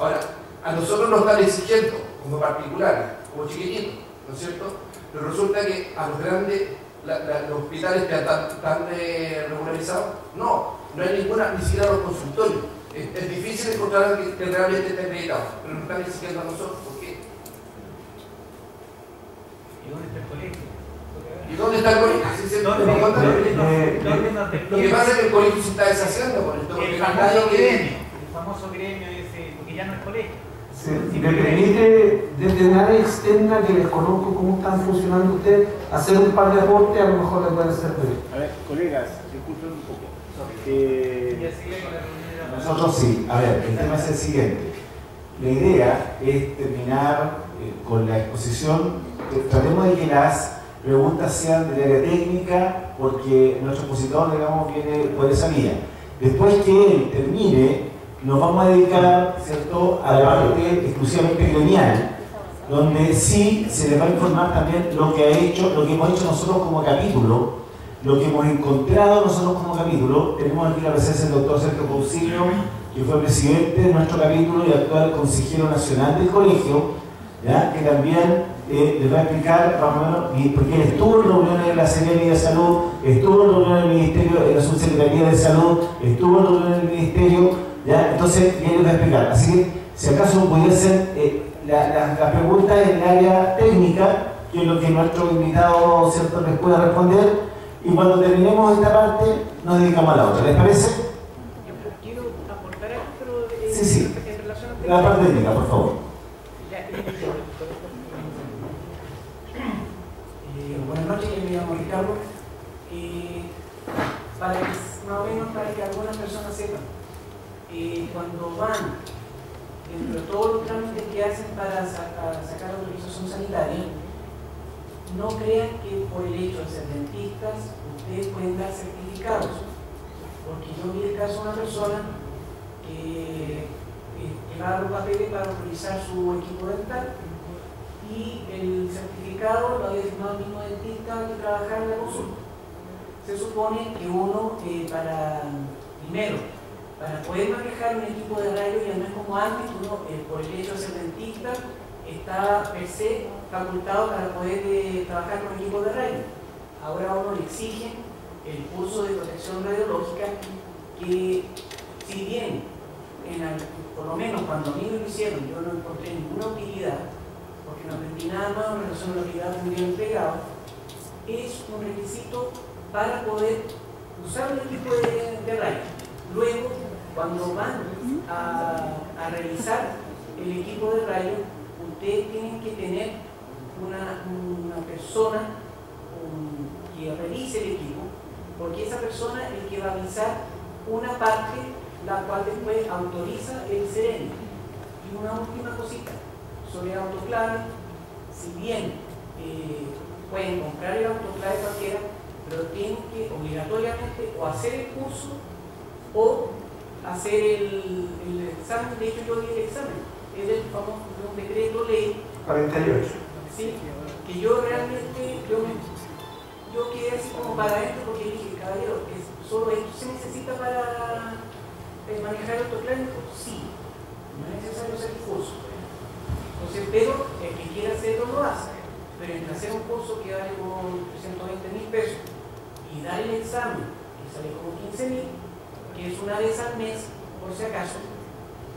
Ahora, a nosotros nos están exigiendo, como particulares, como chiquititos, ¿no es cierto? Pero resulta que a los grandes, los hospitales que están regularizados, no hay ninguna, ni siquiera los consultorios. Es difícil encontrar a alguien que realmente esté acreditado, pero nos están exigiendo a nosotros. ¿Por qué? ¿Y dónde está el colegio? ¿Y dónde está el colegio? Lo que pasa es que el colegio se está deshaciendo por esto. El famoso gremio ese, porque ya no es colegio. Sí, ¿me permite, desde una área externa que desconozco cómo están funcionando ustedes, hacer un par de aportes? A lo mejor les puede servir. A ver, colegas, disculpen un poco. Nosotros sí. A ver, el tema es el siguiente. La idea es terminar con la exposición. Tratemos de que las preguntas sean de área técnica, porque nuestro expositor, digamos, viene por esa vía. Después que él termine, nos vamos a dedicar, ¿cierto?, a la parte exclusivamente gremial, donde sí se les va a informar también lo que hemos hecho nosotros como capítulo, lo que hemos encontrado nosotros como capítulo. Tenemos aquí la presencia del doctor Sergio Pausilio, que fue presidente de nuestro capítulo y actual consejero nacional del colegio, ¿ya?, que también les va a explicar más o menos, porque él estuvo en reuniones de la Secretaría de Salud, estuvo en reuniones del Ministerio, de la Subsecretaría de Salud, estuvo en reuniones del Ministerio, ¿ya? Entonces él les va a explicar. Así que, si acaso pudiera ser la pregunta en el área técnica, que es lo que nuestro invitado, ¿cierto?, les pueda responder, y cuando terminemos esta parte, nos dedicamos a la otra. ¿Les parece? Yo quiero aportar algo, pero Sí. en relación a La parte técnica, por favor. Buenas noches, yo me llamo Ricardo. Para que, más o menos para que algunas personas sepan, cuando van dentro de todos los trámites que hacen para sacar la autorización sanitaria, no crean que por el hecho de ser dentistas ustedes pueden dar certificados, porque yo vi el caso de una persona que llevaba los papeles para autorizar su equipo dental y el certificado lo había firmado el mismo dentista que trabajaba en la consulta. Se supone que uno, primero, para poder manejar un equipo de rayos, ya no es como antes, uno, por el hecho de ser dentista, está per se facultado para poder trabajar con equipos de rayos. Ahora a uno le exigen el curso de protección radiológica, que si bien, por lo menos cuando a mí me lo hicieron, yo no encontré ninguna utilidad, porque no aprendí nada más en relación a lo que ya tendría entregado, es un requisito para poder usar un equipo de rayos. Luego, cuando van a realizar el equipo de rayos, ustedes tienen que tener una persona que revise el equipo, porque esa persona es el que va a avisar una parte, la cual después autoriza el CERENI. Y una última cosita sobre el autoclave: si bien pueden comprar el autoclave cualquiera, pero tienen que obligatoriamente o hacer el curso o hacer el examen. De hecho, yo di el examen, es el famoso un decreto ley 48. Sí, que yo realmente yo quedé así como para adentro, porque dije, caballero, solo esto se necesita para manejar el autoclave. Sí, no es necesario hacer el curso. Entonces, pero el que quiera hacerlo lo hace. Pero entre hacer un curso que vale como 320.000 pesos y dar el examen, que sale como 15.000, que es una vez al mes, por si acaso,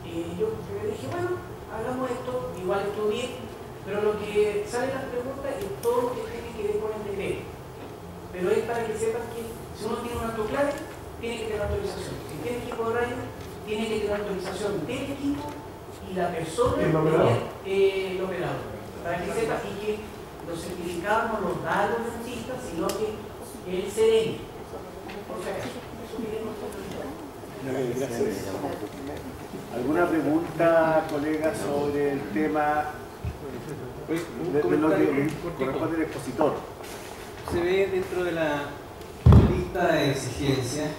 yo dije, bueno, hagamos esto, igual estudié, pero lo que sale en las preguntas es todo lo que tiene que ver con el decreto. Pero es para que sepan que si uno tiene un autoclave, tiene que tener autorización. Si tiene equipo de rayos, tiene que tener autorización del equipo y la persona, el operador. Para que sepan, y que los certificados no los da los dentistas, sino que el CERENI. Por si acaso, eso queremos. Gracias. ¿Alguna pregunta, colega, sobre el tema de lo que corresponde al expositor? Se ve dentro de la lista de exigencias,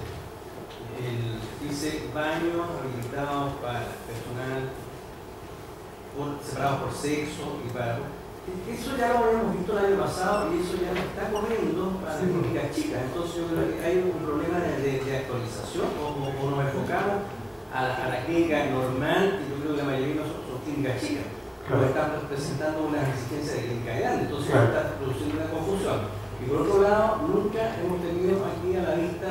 dice baños habilitados para personal, separados por sexo y para... Eso ya lo habíamos visto el año pasado y eso ya no está corriendo para las clínicas chicas. Entonces yo creo que hay un problema de actualización, o nos enfocamos a la clínica normal, y yo creo que la mayoría de nosotros son clínicas chicas, pero estamos presentando una exigencia de clínica grande, entonces está produciendo una confusión. Y por otro lado, nunca hemos tenido aquí a la lista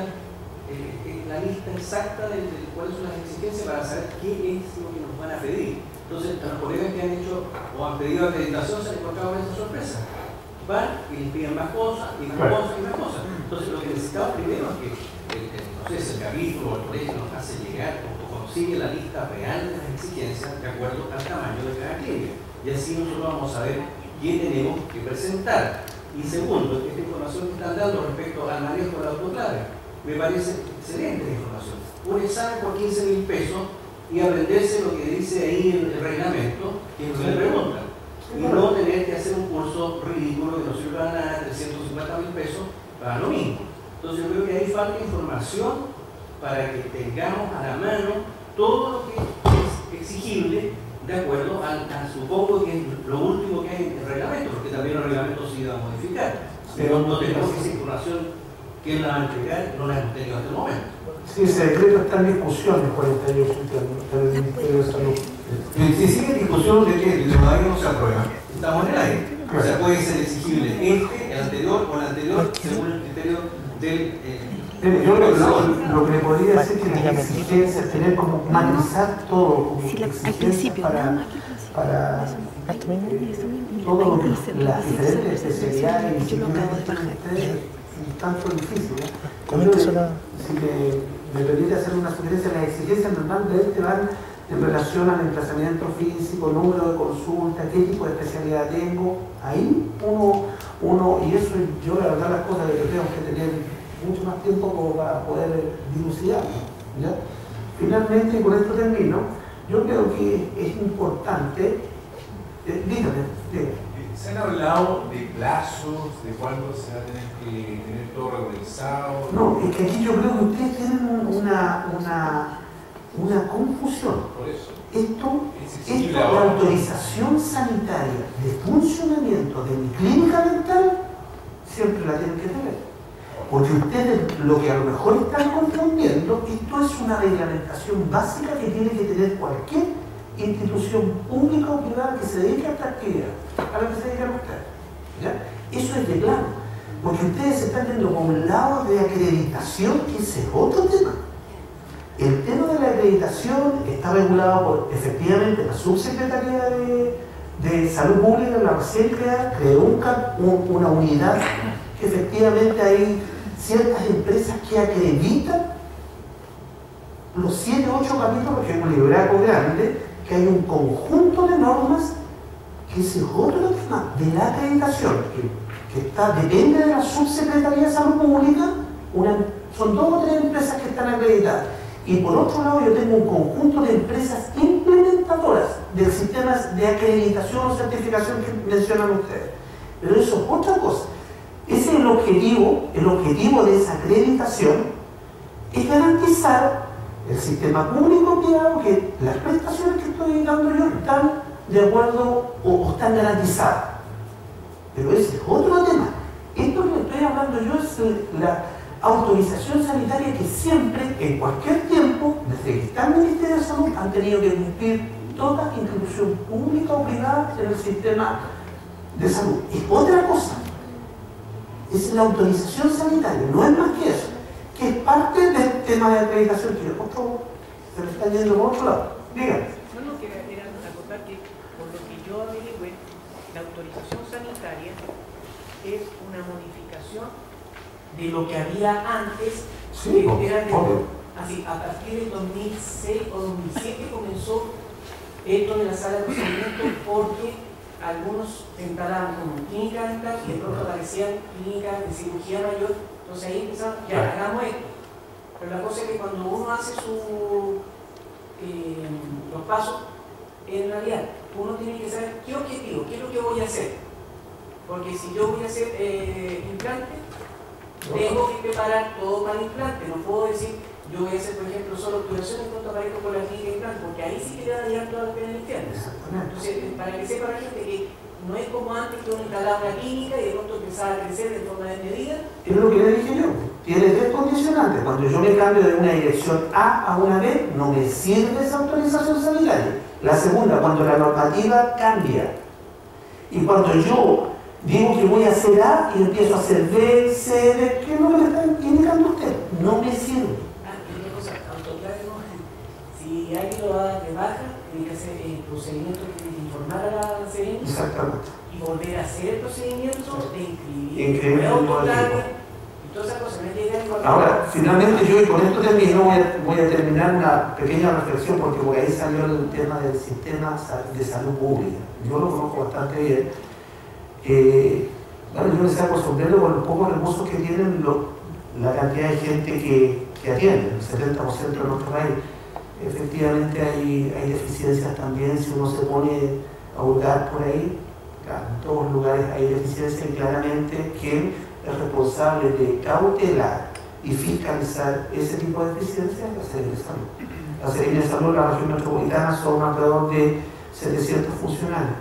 exacta de cuáles son las exigencias para saber qué es lo que nos van a pedir. Entonces, los colegas que han hecho o han pedido acreditación se han encontrado con esa sorpresa. Van y les piden más cosas, y más cosas, y más cosas. Entonces, lo que necesitamos primero es que no sé, el capítulo o el colegio nos hace llegar o consigue la lista real de las exigencias de acuerdo al tamaño de cada clínica. Y así nosotros vamos a ver qué tenemos que presentar. Y segundo, esta información que están dando respecto al manejo del autoclave me parece excelente la información. Un examen por 15.000 pesos y aprenderse lo que dice ahí el reglamento, que es lo que le preguntan. Y no tener que hacer un curso ridículo que no sirve para nada, 350.000 pesos, para lo mismo. Entonces yo creo que ahí falta información para que tengamos a la mano todo lo que es exigible de acuerdo a supongo que es lo último que hay en el reglamento, porque también los reglamentos se iban a modificar. Pero no tenemos esa información que la van a entregar, no la hemos tenido hasta el momento. Sí, ese decreto está en discusión, el 48, está en el Ministerio de Salud. Si sigue discusión de que todavía no se aprueba, estamos en el aire. O sea, puede ser exigible el anterior o el anterior según el criterio del... Yo lo que le podría decir es que la exigencia es tener como matizar todo, como exigencia para todas las diferentes especialidades y un tanto difícil. Si me permite hacer una sugerencia, las exigencias normalmente van en relación al emplazamiento físico, número de consultas, qué tipo de especialidad tengo. Ahí uno y eso yo la verdad las cosas que tengo que tener mucho más tiempo como para poder dilucidarlo. Finalmente, con esto termino, yo creo que es importante, dígame. ¿Se han hablado de plazos, de cuándo se va a tener que tener todo regularizado? No, es que aquí yo creo que ustedes tienen una confusión. Por eso. Esto la autorización sanitaria de funcionamiento de mi clínica dental siempre la tienen que tener. Porque ustedes lo que a lo mejor están confundiendo, esto es una reglamentación básica que tiene que tener cualquier institución pública o privada que se dedique a esta actividad, a la que se dedican ustedes. ¿Ya? Eso es de claro. Porque ustedes se están yendo por un lado de acreditación, que ese es otro tema. El tema de la acreditación está regulado por, efectivamente, la Subsecretaría de Salud Pública, la recién creada, creó una unidad que efectivamente hay ciertas empresas que acreditan los 7 o 8 capítulos, que es un libraco grande, que hay un conjunto de normas, que ese es otro tema de la acreditación, que depende de la Subsecretaría de Salud Pública, son 2 o 3 empresas que están acreditadas. Y por otro lado yo tengo un conjunto de empresas implementadoras del sistema de acreditación o certificación que mencionan ustedes. Pero eso es otra cosa. Ese es el objetivo de esa acreditación, es garantizar el sistema público-privado que las prestaciones que estoy dando yo están de acuerdo o están garantizadas. Pero ese es otro tema. Esto que estoy hablando yo es la autorización sanitaria que siempre, en cualquier tiempo, desde que está el Ministerio de Salud, han tenido que cumplir toda institución pública o privada en el sistema de salud. Es otra cosa. Es la autorización sanitaria, no es más que eso, que es parte del tema de acreditación, que se me está yendo por otro lado. Dígame. No, quería acotar que, por lo que yo averigüé, la autorización sanitaria es una modificación de lo que había antes, sí, así, a partir del 2006 o 2007 comenzó esto de la sala de procedimiento, porque algunos se instalaban como clínica dental y de pronto aparecían clínicas de cirugía mayor, entonces ahí empezaron, ya hagamos esto. Pero la cosa es que cuando uno hace los pasos, en realidad uno tiene que saber qué objetivo, qué es lo que voy a hacer. Porque si yo voy a hacer implante, tengo que preparar todo para el implante, no puedo decir yo voy a hacer, por ejemplo, solo obturación y pronto aparezco por la clínica de implante, porque ahí sí que le van a llegar todas las penas iniciales. Entonces, para que sepa la gente que no es como antes que uno instalaba una clínica y de pronto empezaba a crecer de forma desmedida. Es lo que le dije yo. Tiene 3 condicionantes. Cuando yo me cambio de una dirección A a una B, no me sirve esa autorización sanitaria. La segunda, cuando la normativa cambia. Y cuando yo digo que voy a hacer A y empiezo a hacer B, C, D, ¿qué es lo que me está indicando usted? No me sirve. Si alguien lo va a dar de baja, tiene que hacer el procedimiento que tiene que informar a la CNI. Exactamente. Y volver a hacer el procedimiento de inscribir el autoplaque y todas esas cosas. Ahora, finalmente yo, y con esto termino, voy a terminar una pequeña reflexión, porque por ahí salió el tema del sistema de salud pública. Yo lo conozco bastante bien. Bueno, yo me saco el sombrero con los pocos recursos que tienen la cantidad de gente que atiende, el 70% de nuestro país. Efectivamente hay deficiencias también, si uno se pone a hurgar por ahí, claro, en todos los lugares hay deficiencias y claramente quien es responsable de cautelar y fiscalizar ese tipo de deficiencias es la Seremi de Salud. La Seremi de Salud, la región metropolitana, son alrededor de 700 funcionarios,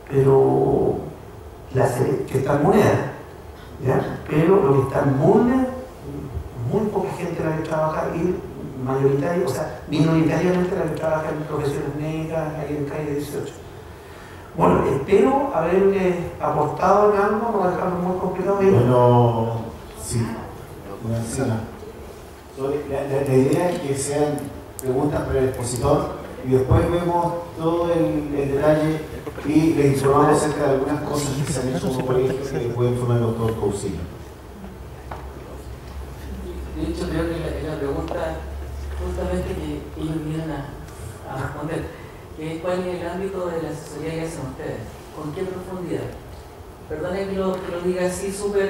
pero que está en moneda, ¿ya? Pero lo que está en moneda, muy poca gente la que trabaja y mayoritaria, o sea, minoritariamente la que trabaja en profesiones médicas ahí en calle 18. Bueno, espero haberle aportado en algo, no dejarlo muy complicado. Bueno, sí, la idea es que sean preguntas para el expositor y después vemos todo el detalle y le informamos acerca de algunas cosas que se han hecho como colegio que le puede informar el doctor Cousiño. De hecho, creo que la pregunta justamente que ellos vienen a responder, que es cuál es el ámbito de la asesoría que hacen ustedes, con qué profundidad. Perdonen que lo diga así súper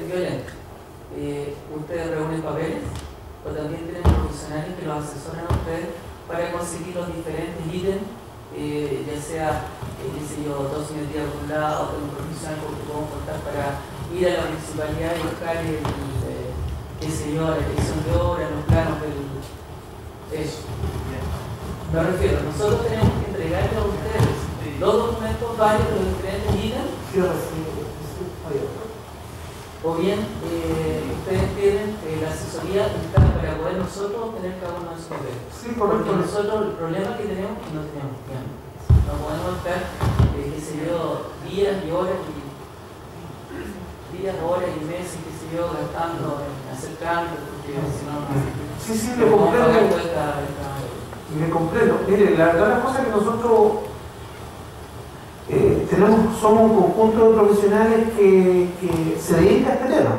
violento. Ustedes reúnen papeles, pero también tienen profesionales que los asesoran a ustedes para conseguir los diferentes ítems, ya sea, qué sé yo, dosimetría por un lado, un profesional que podemos contar para ir a la municipalidad y buscar qué sé yo, la dirección de obra, los planos del... Eso. Me refiero, nosotros tenemos que entregarle a ustedes los documentos varios de los diferentes ítems, o bien ustedes tienen la asesoría para poder nosotros obtener cada uno de esos papeles. Sí, porque nosotros el problema que tenemos es que no tenemos tiempo. No podemos estar, qué sé yo, días y horas y meses, qué sé yo, gastando en hacer cambios, porque si no... Sí, le comprendo. Le comprendo. Mire, la verdad la cosa es que nosotros somos un conjunto de profesionales que se dedica a este tema.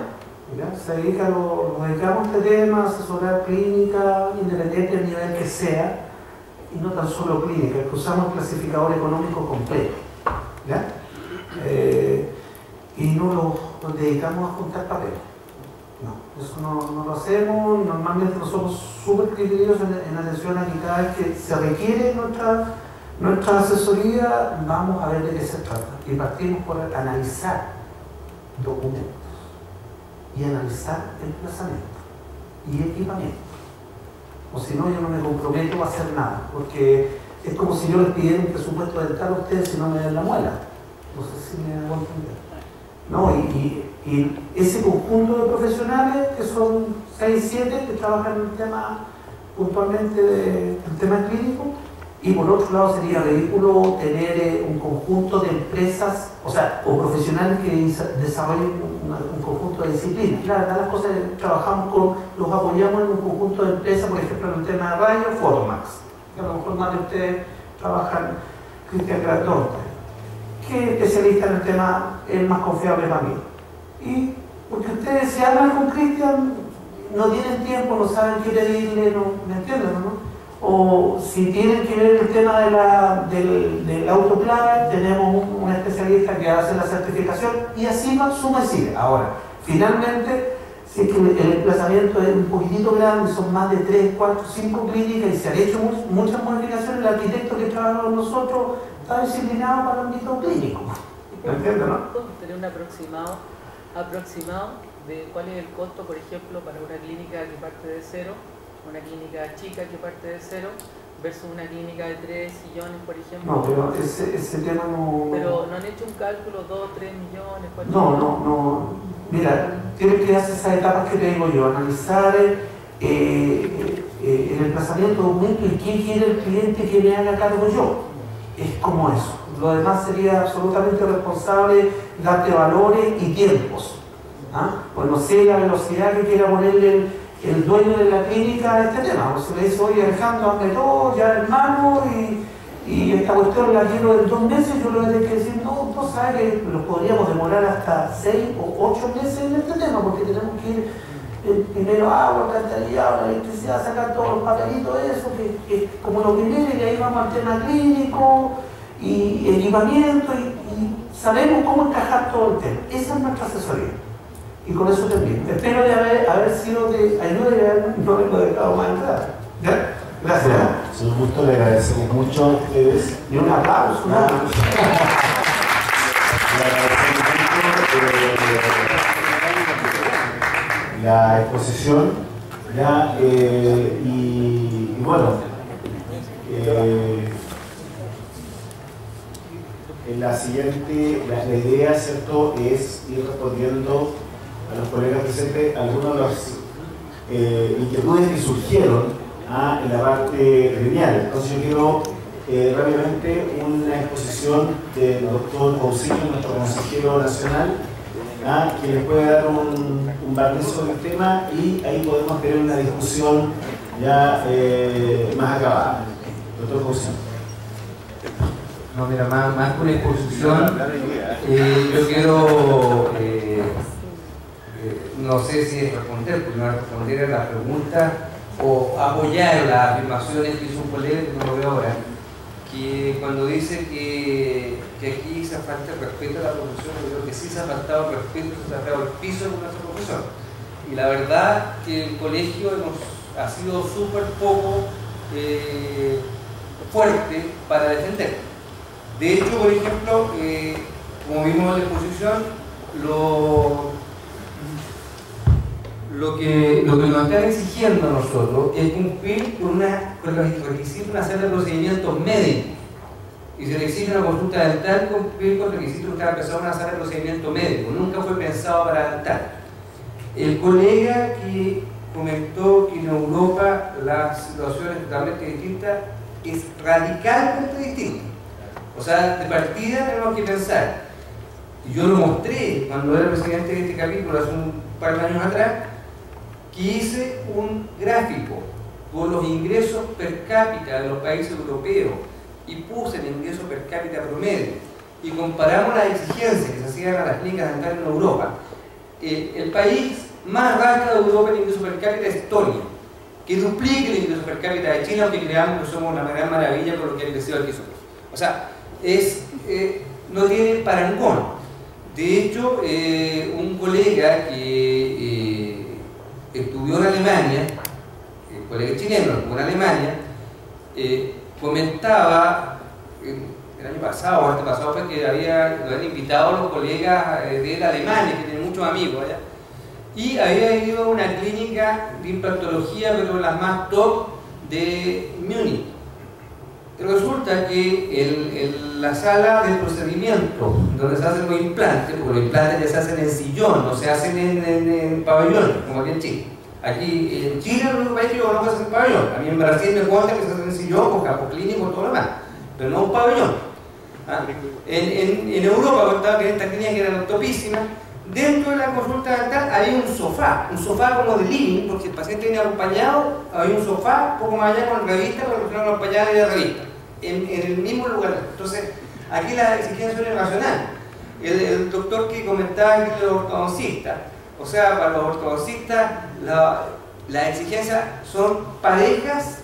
¿Ya? Nos dedicamos a este tema, a asesorar clínica, independiente del nivel que sea, y no tan solo clínica, que usamos el clasificador económico completo. ¿Ya? Y no nos dedicamos a juntar papeles. No, eso no lo hacemos. Normalmente no somos súper criteriosos en atención a que cada vez que se requiere nuestra asesoría, vamos a ver de qué se trata. Y partimos por analizar documentos y analizar emplazamiento y equipamiento. O si no, yo no me comprometo a hacer nada, porque es como si yo les pidiera un presupuesto dental a ustedes si no me dan la muela. No sé si me hago entender. ¿No? Y ese conjunto de profesionales, que son 6, 7, que trabajan en el tema puntualmente del tema clínico, y por otro lado sería ridículo tener un conjunto de empresas, o profesionales que desarrollen un conjunto de disciplinas. La verdad, las cosas que trabajamos los apoyamos en un conjunto de empresas, por ejemplo, en el tema de radio, Fotomax, que a lo mejor más de ustedes trabajan, Cristian Gradonte, que es especialista en el tema, es más confiable para mí. Y porque ustedes se hablan con Cristian, no tienen tiempo, no saben qué pedirle, no, ¿me entienden, no? O si tienen que ver el tema del autoclave, tenemos un especialista que hace la certificación y así va, suma y sigue. Ahora, finalmente, si es que el emplazamiento es un poquitito grande, son más de 3, 4, 5 clínicas y se han hecho muchas modificaciones, el arquitecto que trabaja con nosotros está disciplinado para el ámbito clínico. ¿Me entiendes, no? Tener un aproximado de cuál es el costo, por ejemplo, para una clínica que parte de cero, una clínica chica que parte de cero, versus una clínica de 3 sillones, por ejemplo. No, pero ese tema no... Pero no han hecho un cálculo, 2, 3 millones, 4 No. Mira, tienen que hacer esas etapas que te digo yo, analizar el emplazamiento de documento y qué quiere el cliente que me haga cargo yo. Es como eso. Lo demás sería absolutamente responsable darte valores y tiempos. Pues no sé la velocidad que quiera ponerle el dueño de la clínica a este tema. O sea, le dice, oye Alejandro, hazme todo ya hermano y esta cuestión la quiero en 2 meses, yo le voy a tener que decir, no, tú sabes que los podríamos demorar hasta 6 o 8 meses en este tema, porque tenemos que ir primero agua, alcantarillado, la electricidad, sacar todos los papelitos, eso, que es como lo primero, y de ahí vamos al tema clínico y equipamiento, y sabemos cómo encajar todo el tema. Esa es nuestra asesoría. Y con eso termino. Espero de haber sido de ayuda y no haberlo dejado más entrar. ¿Ya? Gracias. Es un gusto, le agradecemos mucho a ustedes. Y un aplauso. Le agradecemos mucho la exposición. ¿Ya? Y bueno, la idea, ¿cierto?, es ir respondiendo a los colegas presentes algunas de las inquietudes que surgieron en la parte gremial. Entonces yo quiero rápidamente una exposición del doctor Pausini, nuestro consejero nacional, que les puede dar un barniz sobre el tema y ahí podemos tener una discusión ya más acabada. Doctor Pausini. No, mira, más que una exposición, yo quiero, no sé si es responder, porque no responder a la pregunta o apoyar las afirmaciones que hizo un colega que no lo veo ahora, que cuando dice que aquí se falta el respeto a la profesión, yo creo que sí se ha faltado el respeto, se ha faltado el piso de nuestra profesión. Y la verdad que el colegio ha sido súper poco fuerte para defender. De hecho, por ejemplo, como vimos en la exposición, lo que nos están exigiendo a nosotros es cumplir con los requisitos de una serie de procedimientos médicos. Y se le exige una consulta dental cumplir con requisitos que ha empezado una serie de procedimientos médicos. Nunca fue pensado para dental. El colega que comentó que en Europa la situación es totalmente distinta, es radicalmente distinta. O sea, de partida tenemos que pensar, y yo lo mostré cuando era presidente de este capítulo hace un par de años atrás, que hice un gráfico con los ingresos per cápita de los países europeos y puse el ingreso per cápita promedio y comparamos las exigencias que se hacían a las clínicas dentales en Europa. El país más bajo de Europa en ingreso per cápita es Estonia, que duplique el ingreso per cápita de China, aunque creamos que somos una gran maravilla por lo que ha crecido aquí. O sea, no tiene parangón. De hecho, un colega que estudió en Alemania, el colega chileno, estuvo en Alemania, comentaba el año pasado o antepasado fue que lo habían invitado a los colegas de Alemania, que tienen muchos amigos allá, y había ido a una clínica de implantología, pero las más top de Múnich. Resulta que en la sala de procedimiento donde se hacen los implantes, porque los implantes ya se hacen en sillón, no se hacen en pabellón, como aquí en Chile. Aquí en Chile es el único país que yo conozco que se hace en pabellón. A mí en Brasil me cuenta que se hace en sillón, con campo clínico, todo lo demás, pero no un pabellón. En Europa, contaba que en esta clínica que eran topísimas, dentro de la consulta dental había un sofá como de living, porque si el paciente venía acompañado, había un sofá, poco más allá con revista, porque el paciente acompañado de la revista. En el mismo lugar. Entonces, aquí la exigencia es irracional. El doctor que comentaba que es el ortodoncista, o sea, para los ortodoncistas las exigencias son parejas,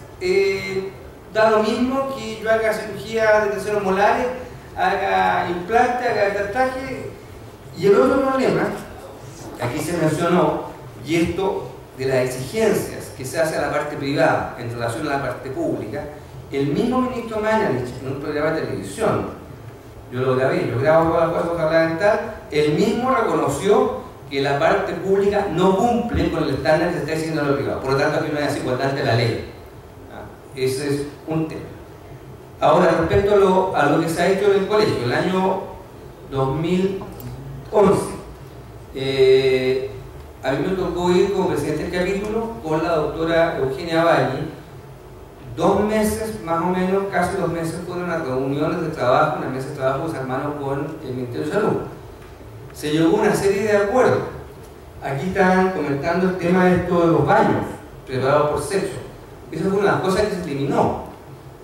da lo mismo que yo haga cirugía de terceros molares, haga implante, haga tatuaje. Y el otro problema, aquí se mencionó, y esto de las exigencias que se hace a la parte privada en relación a la parte pública, el mismo ministro Mañalich, en un programa de televisión, yo lo grabé, yo grabo todas las cosas de la dental, él mismo reconoció que la parte pública no cumple con el estándar que se está diciendo en lo privado. Por lo tanto, aquí no hay desigualdad ante la ley. Ese es un tema. Ahora, respecto a lo que se ha hecho en el colegio, el año 2011, a mí me tocó ir como presidente del capítulo con la doctora Eugenia Valli. 2 meses, más o menos, casi 2 meses, fueron las reuniones de trabajo, una mesa de trabajo que se armaron con el Ministerio de Salud. Se llegó a una serie de acuerdos. Aquí están comentando el tema de esto de los baños, preparados por sexo. Esa fue una de las cosas que se eliminó.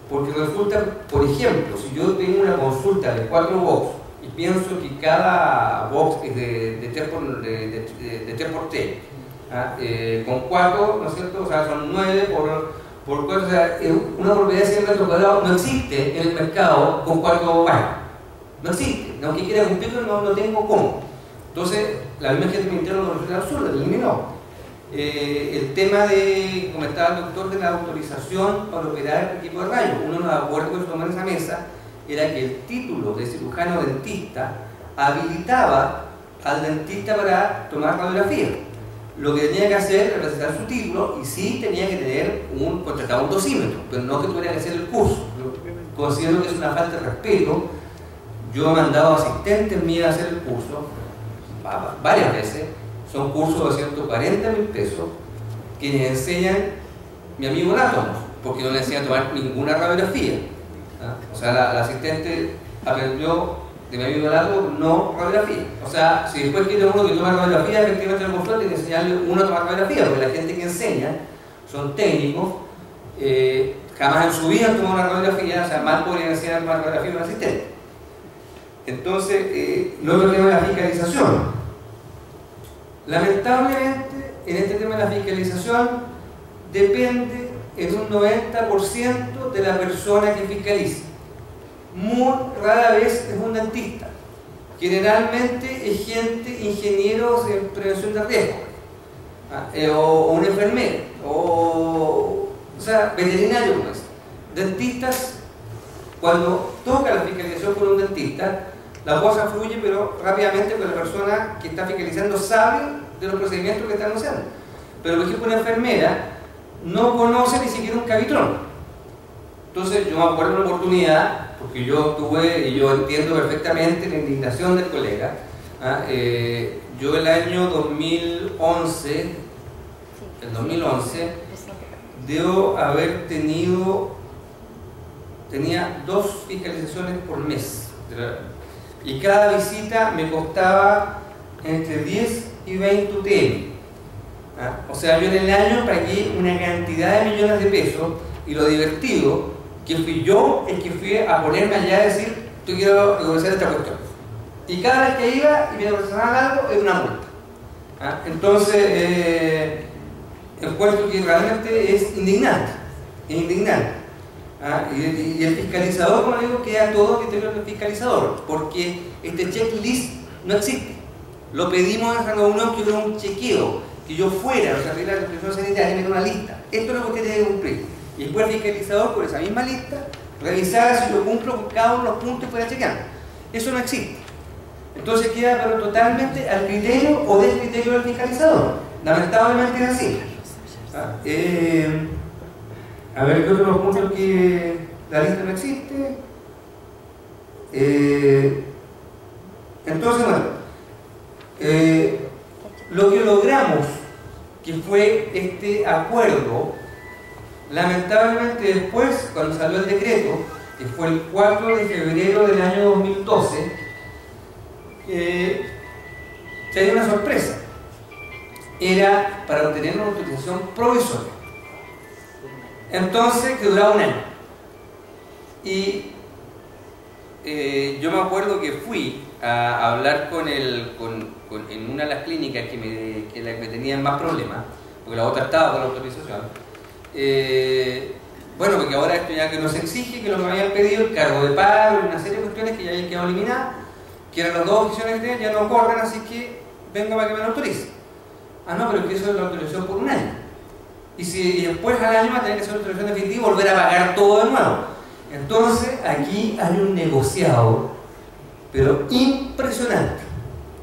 Porque resulta, por ejemplo, si yo tengo una consulta de 4 box y pienso que cada box es de 3x3, con 4, ¿no es cierto? O sea, son 9 por 4, o sea, una propiedad de 100 metros cuadrados no existe en el mercado con 4 baños. No existe, aunque quiera cumplirlo, no tengo cómo. Entonces, la misma gente del Ministerio lo considera absurda, lo eliminó. El tema de, como estaba el doctor, de la autorización para operar el equipo de rayos, uno de los acuerdos que se tomó en esa mesa era que el título de cirujano dentista habilitaba al dentista para tomar radiografía. Lo que tenía que hacer era presentar su título y sí tenía que tener contratado un dosímetro, pero no que tuviera que hacer el curso. Yo considero que es una falta de respeto. Yo he mandado asistentes míos a hacer el curso varias veces. Son cursos de 140.000 pesos que enseñan mi amigo el átomo, porque no le enseñé a tomar ninguna radiografía. O sea, la asistente aprendió de mi amigo el átomo no radiografía. O sea, si después quiere uno que toma radiografía, efectivamente el consultor tiene que enseñarle uno a tomar radiografía, porque la gente que enseña son técnicos, jamás en su vida han tomado una radiografía, o sea, mal podrían enseñar a tomar radiografía a un asistente. Entonces, lo otro tema de la fiscalización. Lamentablemente, en este tema de la fiscalización, depende en un 90% de la persona que fiscaliza. Muy rara vez es un dentista. Generalmente es gente, ingenieros en prevención de riesgo, o un enfermero, o sea, veterinario, pues. Dentistas, cuando toca la fiscalización por un dentista, la cosa fluye, pero rápidamente, porque la persona que está fiscalizando sabe de los procedimientos que están haciendo. Pero por ejemplo, una enfermera no conoce ni siquiera un cavitrón. Entonces yo me acuerdo de una oportunidad, porque yo tuve, y yo entiendo perfectamente la indignación del colega, yo el año 2011, debo haber tenía 2 fiscalizaciones por mes, y cada visita me costaba entre 10 y 20 UTM. O sea, yo en el año pagué una cantidad de millones de pesos, y lo divertido que fui yo el que fui a ponerme allá a decir, yo quiero regularizar esta cuestión. Y cada vez que iba y me regularizaba algo, era una multa. Entonces, encuentro que realmente es indignante. Es indignante. Y el fiscalizador, como digo, queda todo criterio del fiscalizador, porque este checklist no existe. Lo pedimos en la reunión que hubiera un chequeo, que yo fuera, o sea, la institución sanitaria, me dio una lista. Esto es lo que usted tiene que cumplir. Y después el fiscalizador, por esa misma lista, revisara si yo cumplo con cada uno de los puntos y fuera chequeando. Eso no existe. Entonces queda pero totalmente al criterio o del criterio del fiscalizador. Lamentablemente es así. A ver, ¿qué otros puntos que la lista no existe? Entonces, bueno, lo que logramos, que fue este acuerdo, lamentablemente después, cuando salió el decreto, que fue el 4 de febrero del año 2012, tenía una sorpresa. Era para obtener una autorización provisoria. Entonces, que duraba un año. Y yo me acuerdo que fui a hablar en una de las clínicas que me tenían más problemas, porque la otra estaba con la autorización. Bueno, porque ahora esto ya que nos exige, que lo que me habían pedido, el cargo de paro y una serie de cuestiones que ya habían quedado eliminadas, que eran las 2 opciones de ya no corren, así que venga para que me lo autorice. No, pero es que eso es la autorización por un año. Y después al año va a tener que hacer una autorización definitiva y volver a pagar todo de nuevo. Entonces aquí hay un negociado, pero impresionante,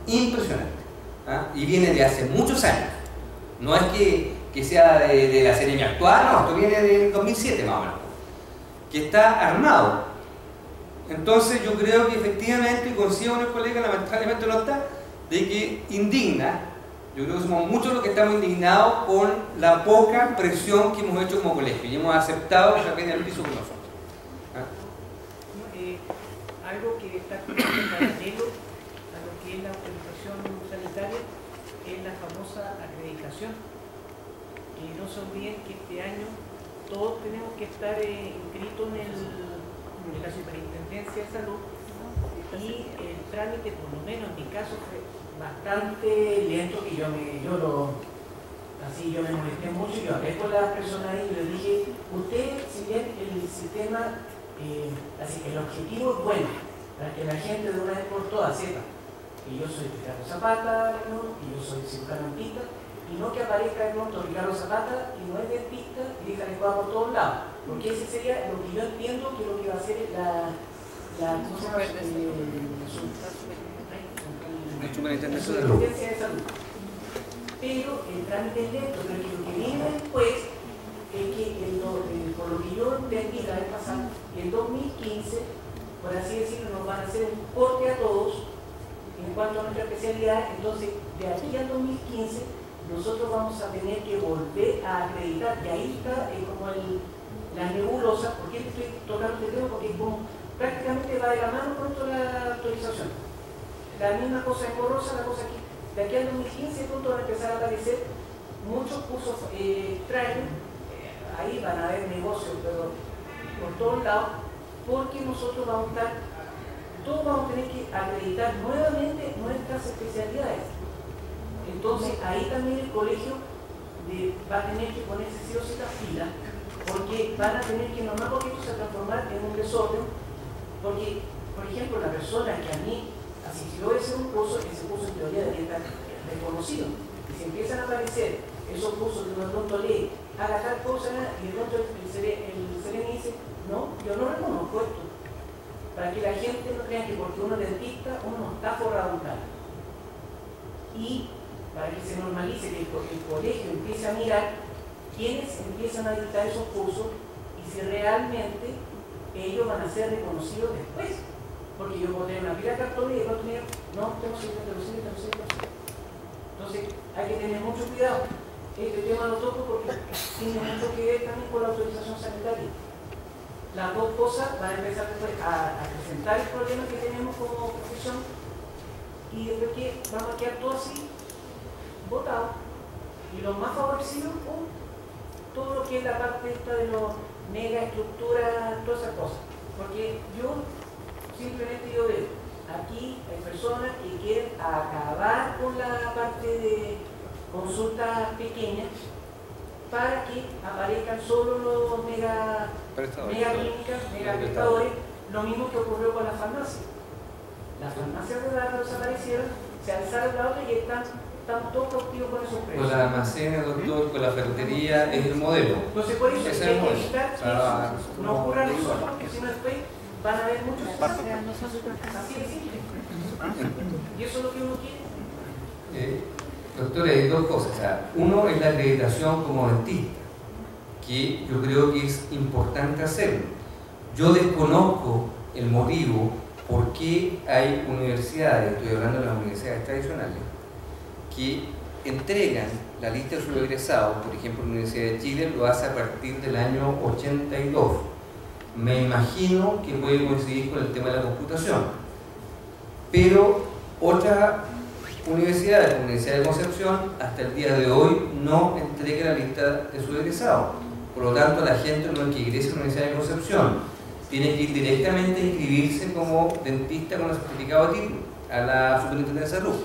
impresionante. Y viene de hace muchos años. No es que sea de la serie actual, no, esto viene del 2007 más o menos, que está armado. Entonces yo creo que efectivamente, y coincido con el colega, lamentablemente no está, de que indigna. Yo creo que somos muchos los que estamos indignados con la poca presión que hemos hecho como colegio y hemos aceptado que se viene al piso con nosotros. Algo que está en paralelo a lo que es la autorización sanitaria es la famosa acreditación. Y no se olviden que este año todos tenemos que estar inscritos en la Superintendencia de Salud, y el trámite, por lo menos en mi caso, fue bastante lento, que yo me molesté mucho. Yo hablé con las personas ahí y les dije, usted, si bien el sistema, así que el objetivo es bueno, para que la gente de una vez por todas sepa que yo soy Ricardo Zapata, ¿no? Y yo soy cirujano dentista, y no que aparezca de pronto Ricardo Zapata y no es dentista y diga que va por todos lados, porque ese sería lo que yo entiendo que lo que va a hacer la Superintendencia de Salud. Pero el trámite es lento, pero lo que viene después es que, por lo que yo entendí la vez pasada, en 2015, por así decirlo, nos van a hacer un corte a todos en cuanto a nuestra especialidad. Entonces, de aquí al 2015 nosotros vamos a tener que volver a acreditar, y ahí está como la nebulosa. ¿Por qué estoy tocando este tema? Porque como prácticamente va de la mano con toda la autorización. La misma cosa en borrosa, la cosa aquí. De aquí al 2015 pronto van a empezar a aparecer muchos cursos training, ahí van a haber negocios, pero por todos lados, porque nosotros vamos a estar, todos vamos a tener que acreditar nuevamente nuestras especialidades. Entonces ahí también el colegio va a tener que ponerse sí o sí la fila, porque van a tener que normal, porque esto se va a transformar en un desorden, porque, por ejemplo, la persona que a mí, así si yo voy a hacer un curso, ese curso en teoría debería estar reconocido. Y si empiezan a aparecer esos cursos que de pronto lee, haga tal cosa, y de pronto el CEREMI dice, no, yo no reconozco esto. Para que la gente no crea que porque uno es dentista, uno no está forrado en tal. Y para que se normalice, que el colegio empiece a mirar quiénes empiezan a dictar esos cursos y si realmente ellos van a ser reconocidos después. Porque yo puedo tener una pila de cartón y de pronto digo, no, tengo 50%. Entonces hay que tener mucho cuidado. Este tema lo toco porque tiene mucho que ver también con la autorización sanitaria. Las dos cosas van a empezar después a presentar el problema que tenemos como profesión y después que vamos a quedar todo así, votados. Y los más favorecidos, todo lo que es la parte esta de los mega estructuras, todas esas cosas. Porque yo simplemente veo, aquí hay personas que quieren acabar con la parte de consultas pequeñas para que aparezcan solo los mega clínicas, mega prestadores, lo mismo que ocurrió con la farmacia. Las farmacias de datos desaparecieron, se alzaron la otra y estamos todos cautivos con esos precios. Con las almacenes, doctor, con la ferretería, es el modelo. Entonces por eso hay que evitar que no ocurra nosotros, porque si no después van a haber muchos así de simple. Y eso es lo que uno quiere. Doctor, hay dos cosas. O sea, uno es la acreditación como dentista, que yo creo que es importante hacerlo. Yo desconozco el motivo por qué hay universidades, estoy hablando de las universidades tradicionales, que entregan la lista de sus egresados. Por ejemplo, la Universidad de Chile lo hace a partir del año 82. Me imagino que puede coincidir con el tema de la computación. Pero otra universidad, la Universidad de Concepción, hasta el día de hoy no entrega la lista de sus egresados. Por lo tanto, la gente no es que ingrese a la Universidad de Concepción, tiene que ir directamente a inscribirse como dentista con el certificado de título a la Superintendencia de Salud.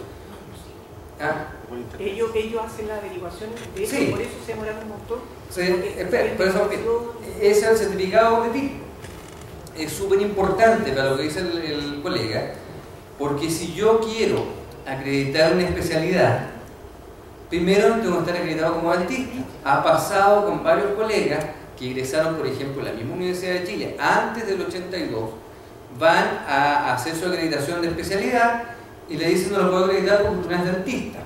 Ellos hacen la averiguación de eso, sí. Por eso se demoran un montón. Sí, espera, por eso ese es el certificado de título. Es súper importante para lo que dice el colega, porque si yo quiero acreditar una especialidad, primero tengo que estar acreditado como dentista. Ha pasado con varios colegas que ingresaron, por ejemplo, a la misma Universidad de Chile antes del 82, van a hacer su acreditación de especialidad y le dicen no lo puedo acreditar porque no es dentista.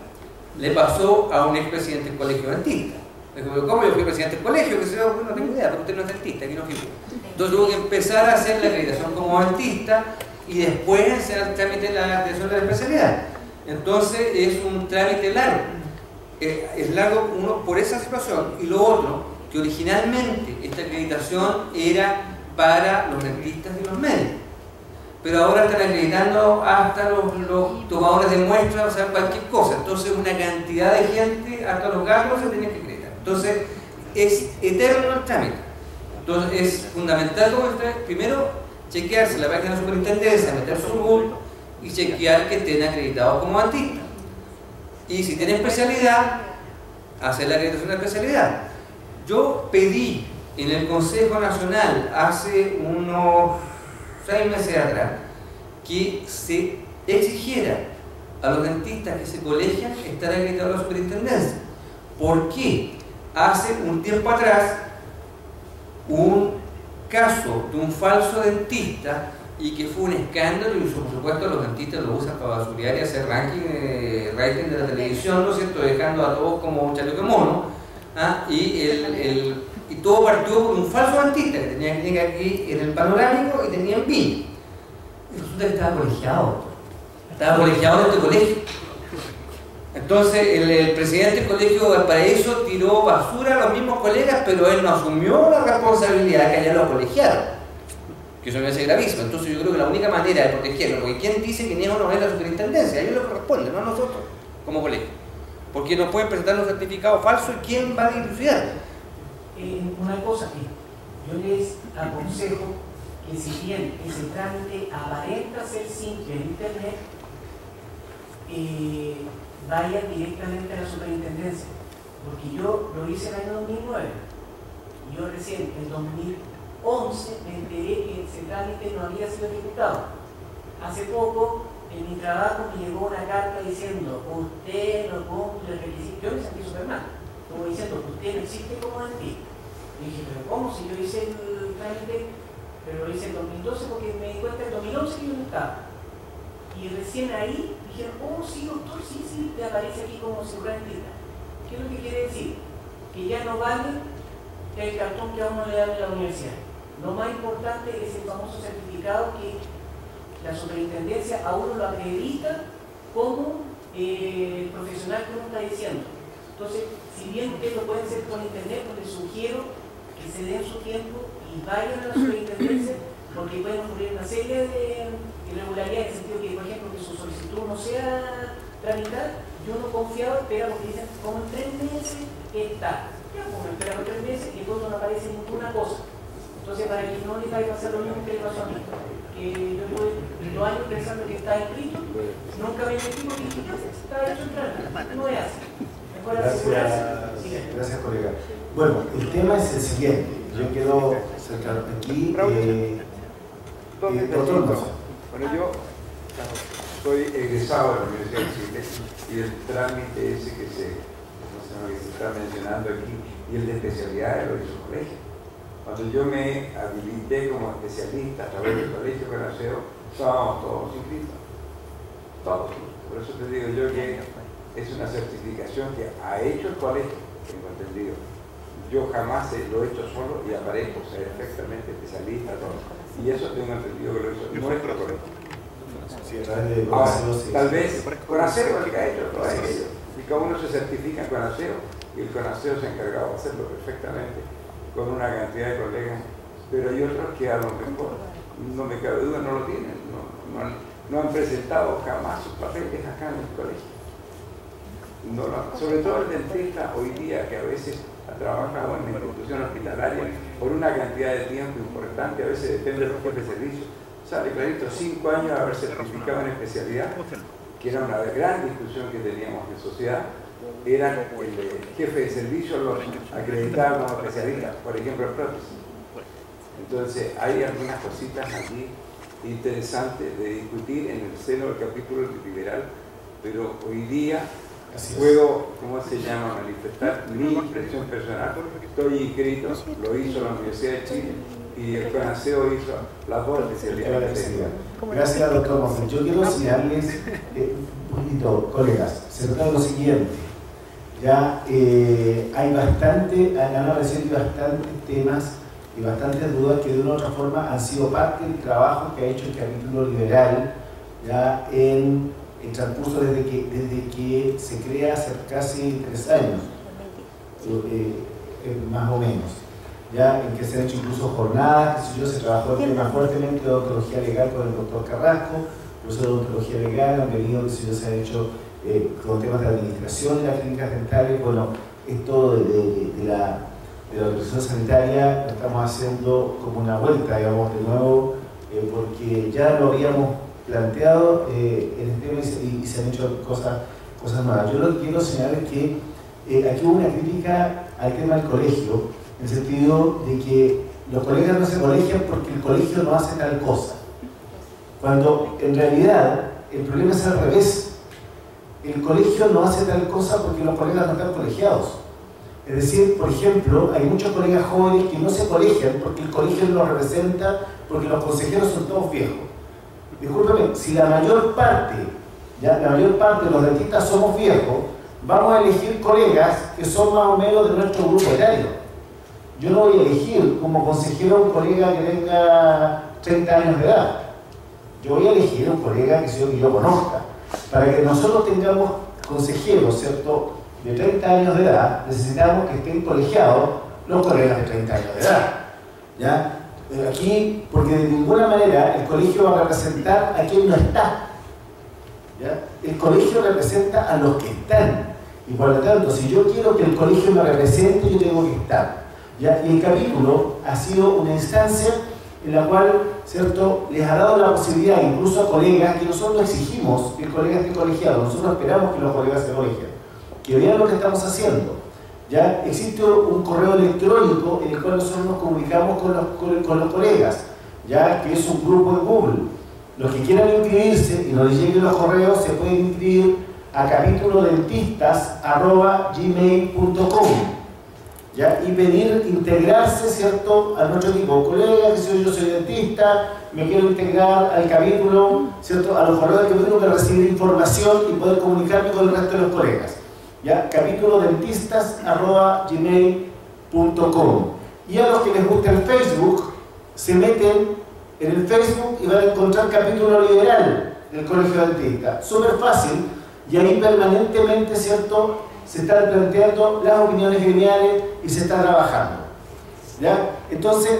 Le pasó a un expresidente del colegio dentista. Le dijo, ¿cómo yo fui presidente del colegio? Que se yo no tengo idea, pero usted no es dentista, aquí no figura. Entonces tuvo que empezar a hacer la acreditación como dentista y después hacer el trámite de la acreditación de la especialidad. Entonces es un trámite largo. Es largo uno por esa situación, y lo otro, que originalmente esta acreditación era para los dentistas y los médicos, pero ahora están acreditando hasta los tomadores de muestras, o sea, cualquier cosa. Entonces una cantidad de gente, hasta los gatos se tienen que acreditar. Entonces es eterno el trámite. Entonces es fundamental, como usted, primero chequearse la página de la superintendencia, meter su Google y chequear que estén acreditados como dentistas. Y si tienen especialidad, hacer la acreditación de especialidad. Yo pedí en el Consejo Nacional hace unos 6 meses atrás que se exigiera a los dentistas que se colegian estar acreditados a la superintendencia. ¿Por qué? Hace un tiempo atrás un caso de un falso dentista y que fue un escándalo, y por supuesto los dentistas lo usan para basurear y hacer rating de la televisión, ¿no es cierto?, dejando a todos como chaleco de mono. Y todo partió por un falso dentista que tenía clínica aquí en el Panorámico y tenía en Viña. Y resulta que estaba colegiado de este colegio. Entonces el presidente del colegio de Valparaíso tiró basura a los mismos colegas, pero él no asumió la responsabilidad que allá lo colegiaron, que eso me parece gravísimo. Entonces yo creo que la única manera de protegerlo, porque ¿quién dice que ni eso no es la superintendencia? A ellos le corresponde, no a nosotros como colegio, porque nos pueden presentar un certificado falso y ¿quién va a dilucidar? Una cosa que yo les aconsejo, que si bien ese trámite aparenta ser simple en internet, vayan directamente a la superintendencia, porque yo lo hice en el año 2009 y yo recién en 2011 me enteré que ese trámite no había sido ejecutado. Hace poco en mi trabajo me llegó una carta diciendo usted no cumple el requisito. Yo me sentí súper mal, como diciendo usted no existe como antiguo. Y dije, pero ¿cómo? Si yo hice el trámite, pero lo hice en 2012 porque me di cuenta en 2011 que yo no estaba. Y recién ahí dijeron, oh sí doctor, sí, te aparece aquí como segurantista. ¿Qué es lo que quiere decir? Que ya no vale el cartón que a uno le dan en la universidad. Lo más importante es el famoso certificado que la superintendencia a uno lo acredita como profesional que uno está diciendo. Entonces, si bien ustedes lo pueden hacer por internet, pues les sugiero que se den su tiempo y vayan a la superintendencia, porque pueden ocurrir una serie de irregularidades, en el sentido que, por ejemplo, que su solicitud no sea tramitada. Yo no confiaba, espera, porque dicen, como en 3 meses está. Ya, pues me esperan 3 meses y entonces no aparece ninguna cosa. Entonces, para que no les vaya a pasar lo mismo que le pasó a mí, que yo tuve 2 años pensando que está inscrito, nunca me metí porque dije, ya está hecho el trámite, no es así. Gracias, colega. Bueno, el tema es el siguiente. Yo quiero acercar aquí. Bueno, yo soy egresado de la Universidad de Chile y el trámite ese que se está mencionando aquí y el de especialidades lo hizo el colegio. Cuando yo me habilité como especialista a través del colegio Conaceo, estábamos todos inscritos. Todos. Por eso te digo yo que es una certificación que ha hecho el colegio, tengo entendido. Yo jamás lo he hecho solo y aparezco ser perfectamente especialista, todo. Y eso tengo entendido que lo hizo nuestro colegio. Ahora, tal vez Conaceo es el que ha hecho todo aquello. Y cada uno se certifica en Conaceo y el Conaceo se ha encargado de hacerlo perfectamente con una cantidad de colegas. Pero hay otros que a lo mejor, no me cabe duda, no lo tienen. No han presentado jamás sus papeles acá en el colegio. Sobre todo el dentista hoy día, que a veces ha trabajado en la institución hospitalaria por una cantidad de tiempo importante, a veces depende de los jefes de servicio, sale clarito 5 años de haber certificado en especialidad, que era una gran discusión que teníamos en sociedad. Eran el jefe de servicio, los acreditados como especialistas, por ejemplo en prótesis. Entonces hay algunas cositas aquí interesantes de discutir en el seno del capítulo liberal, pero hoy día puedo, ¿cómo se llama?, manifestar mi impresión personal. Estoy inscrito, lo hizo la Universidad de Chile y el CONASEO hizo las 2 especialidades. Gracias, doctor Monfort. Yo quiero enseñarles un poquito, colegas, se trata de lo siguiente. Ya hay han aparecido bastantes temas y bastantes dudas que de una u otra forma han sido parte del trabajo que ha hecho el capítulo liberal ya en el transcurso desde que se crea hace casi 3 años, más o menos, ya en que se han hecho incluso jornadas, se trabajó el tema fuertemente de odontología legal con el doctor Carrasco, profesor de odontología legal, han venido, se ha hecho con temas de administración de las clínicas dentales. Bueno, esto de la autorización sanitaria lo estamos haciendo como una vuelta, digamos, de nuevo, porque ya lo habíamos planteado en el tema y se han hecho cosas nuevas. Yo lo que quiero señalar es que aquí hubo una crítica al tema del colegio, en el sentido de que los colegas no se colegian porque el colegio no hace tal cosa, cuando en realidad el problema es al revés. El colegio no hace tal cosa porque los colegas no están colegiados. Es decir, por ejemplo, hay muchos colegas jóvenes que no se colegian porque el colegio no los representa, porque los consejeros son todos viejos. Discúlpeme, si la mayor parte de los dentistas somos viejos, vamos a elegir colegas que son más o menos de nuestro grupo etario. Yo no voy a elegir como consejero a un colega que tenga 30 años de edad. Yo voy a elegir a un colega que yo conozca, para que nosotros tengamos consejeros, ¿cierto?, de 30 años de edad, necesitamos que estén colegiados los colegas de 30 años de edad. ¿Ya? Aquí, porque de ninguna manera el colegio va a representar a quien no está. ¿Ya? El colegio representa a los que están. Y por lo tanto, si yo quiero que el colegio me represente, yo tengo que estar. ¿Ya? Y el capítulo ha sido una instancia en la cual, ¿cierto?, les ha dado la posibilidad, incluso a colegas, que nosotros exigimos que el colega esté colegiado, nosotros esperamos que los colegas se colegien, que vean lo que estamos haciendo. ¿Ya? Existe un correo electrónico en el cual nosotros nos comunicamos con los colegas, ¿ya?, que es un grupo en Google. Los que quieran inscribirse y nos lleguen los correos se pueden inscribir a capitulodentistas@gmail.com, ¿ya? Y pedir integrarse, ¿cierto?, a nuestro equipo. Colega, que si yo soy dentista, me quiero integrar al capítulo, ¿cierto?, a los correos del capítulo para recibir información y poder comunicarme con el resto de los colegas. ¿Ya? capitulodentistas@gmail.com. Y a los que les gusta el Facebook, se meten en el Facebook y van a encontrar capítulo liberal del Colegio Dentista. Súper fácil, y ahí permanentemente, ¿cierto?, se están planteando las opiniones gremiales y se está trabajando. ¿Ya? Entonces,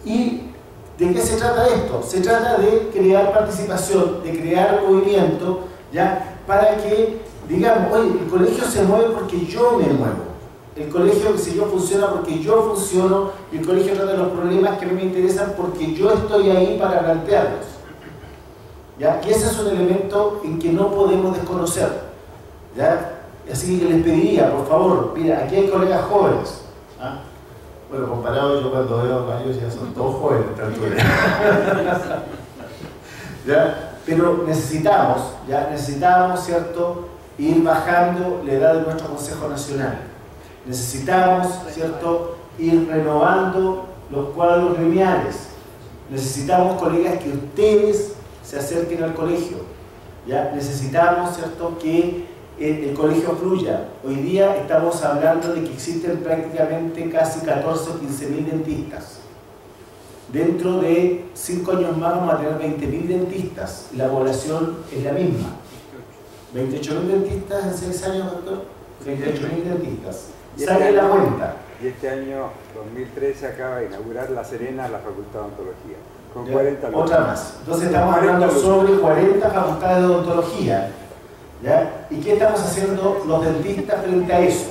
¿y de qué se trata esto? Se trata de crear participación, de crear movimiento, ¿ya?, para que digamos, oye, el colegio se mueve porque yo me muevo. El colegio, si yo, funciona porque yo funciono, y el colegio trata los problemas que a mí me interesan porque yo estoy ahí para plantearlos. ¿Ya? Y ese es un elemento en que no podemos desconocer. ¿Ya? Así que les pediría, por favor, mira, aquí hay colegas jóvenes. ¿Ah? Bueno, comparado yo cuando veo a varios ya son todos jóvenes. ¿Ya? Pero necesitamos, ¿cierto?, ir bajando la edad de nuestro Consejo Nacional. Necesitamos, ¿cierto?, ir renovando los cuadros gremiales. Necesitamos, colegas, que ustedes se acerquen al colegio. ¿Ya? Necesitamos, ¿cierto?, que el colegio fluya. Hoy día estamos hablando de que existen prácticamente casi 14 o 15.000 dentistas. Dentro de 5 años más vamos a tener 20.000 dentistas y la población es la misma. 28.000 dentistas en 6 años, doctor. 28.000 dentistas. Saquen la cuenta. Y este año, 2013, acaba de inaugurar La Serena, la Facultad de Odontología. Con 40 alumnos. Otra más. Entonces estamos hablando sobre 40 facultades de odontología. ¿Ya? ¿Y qué estamos haciendo los dentistas frente a eso?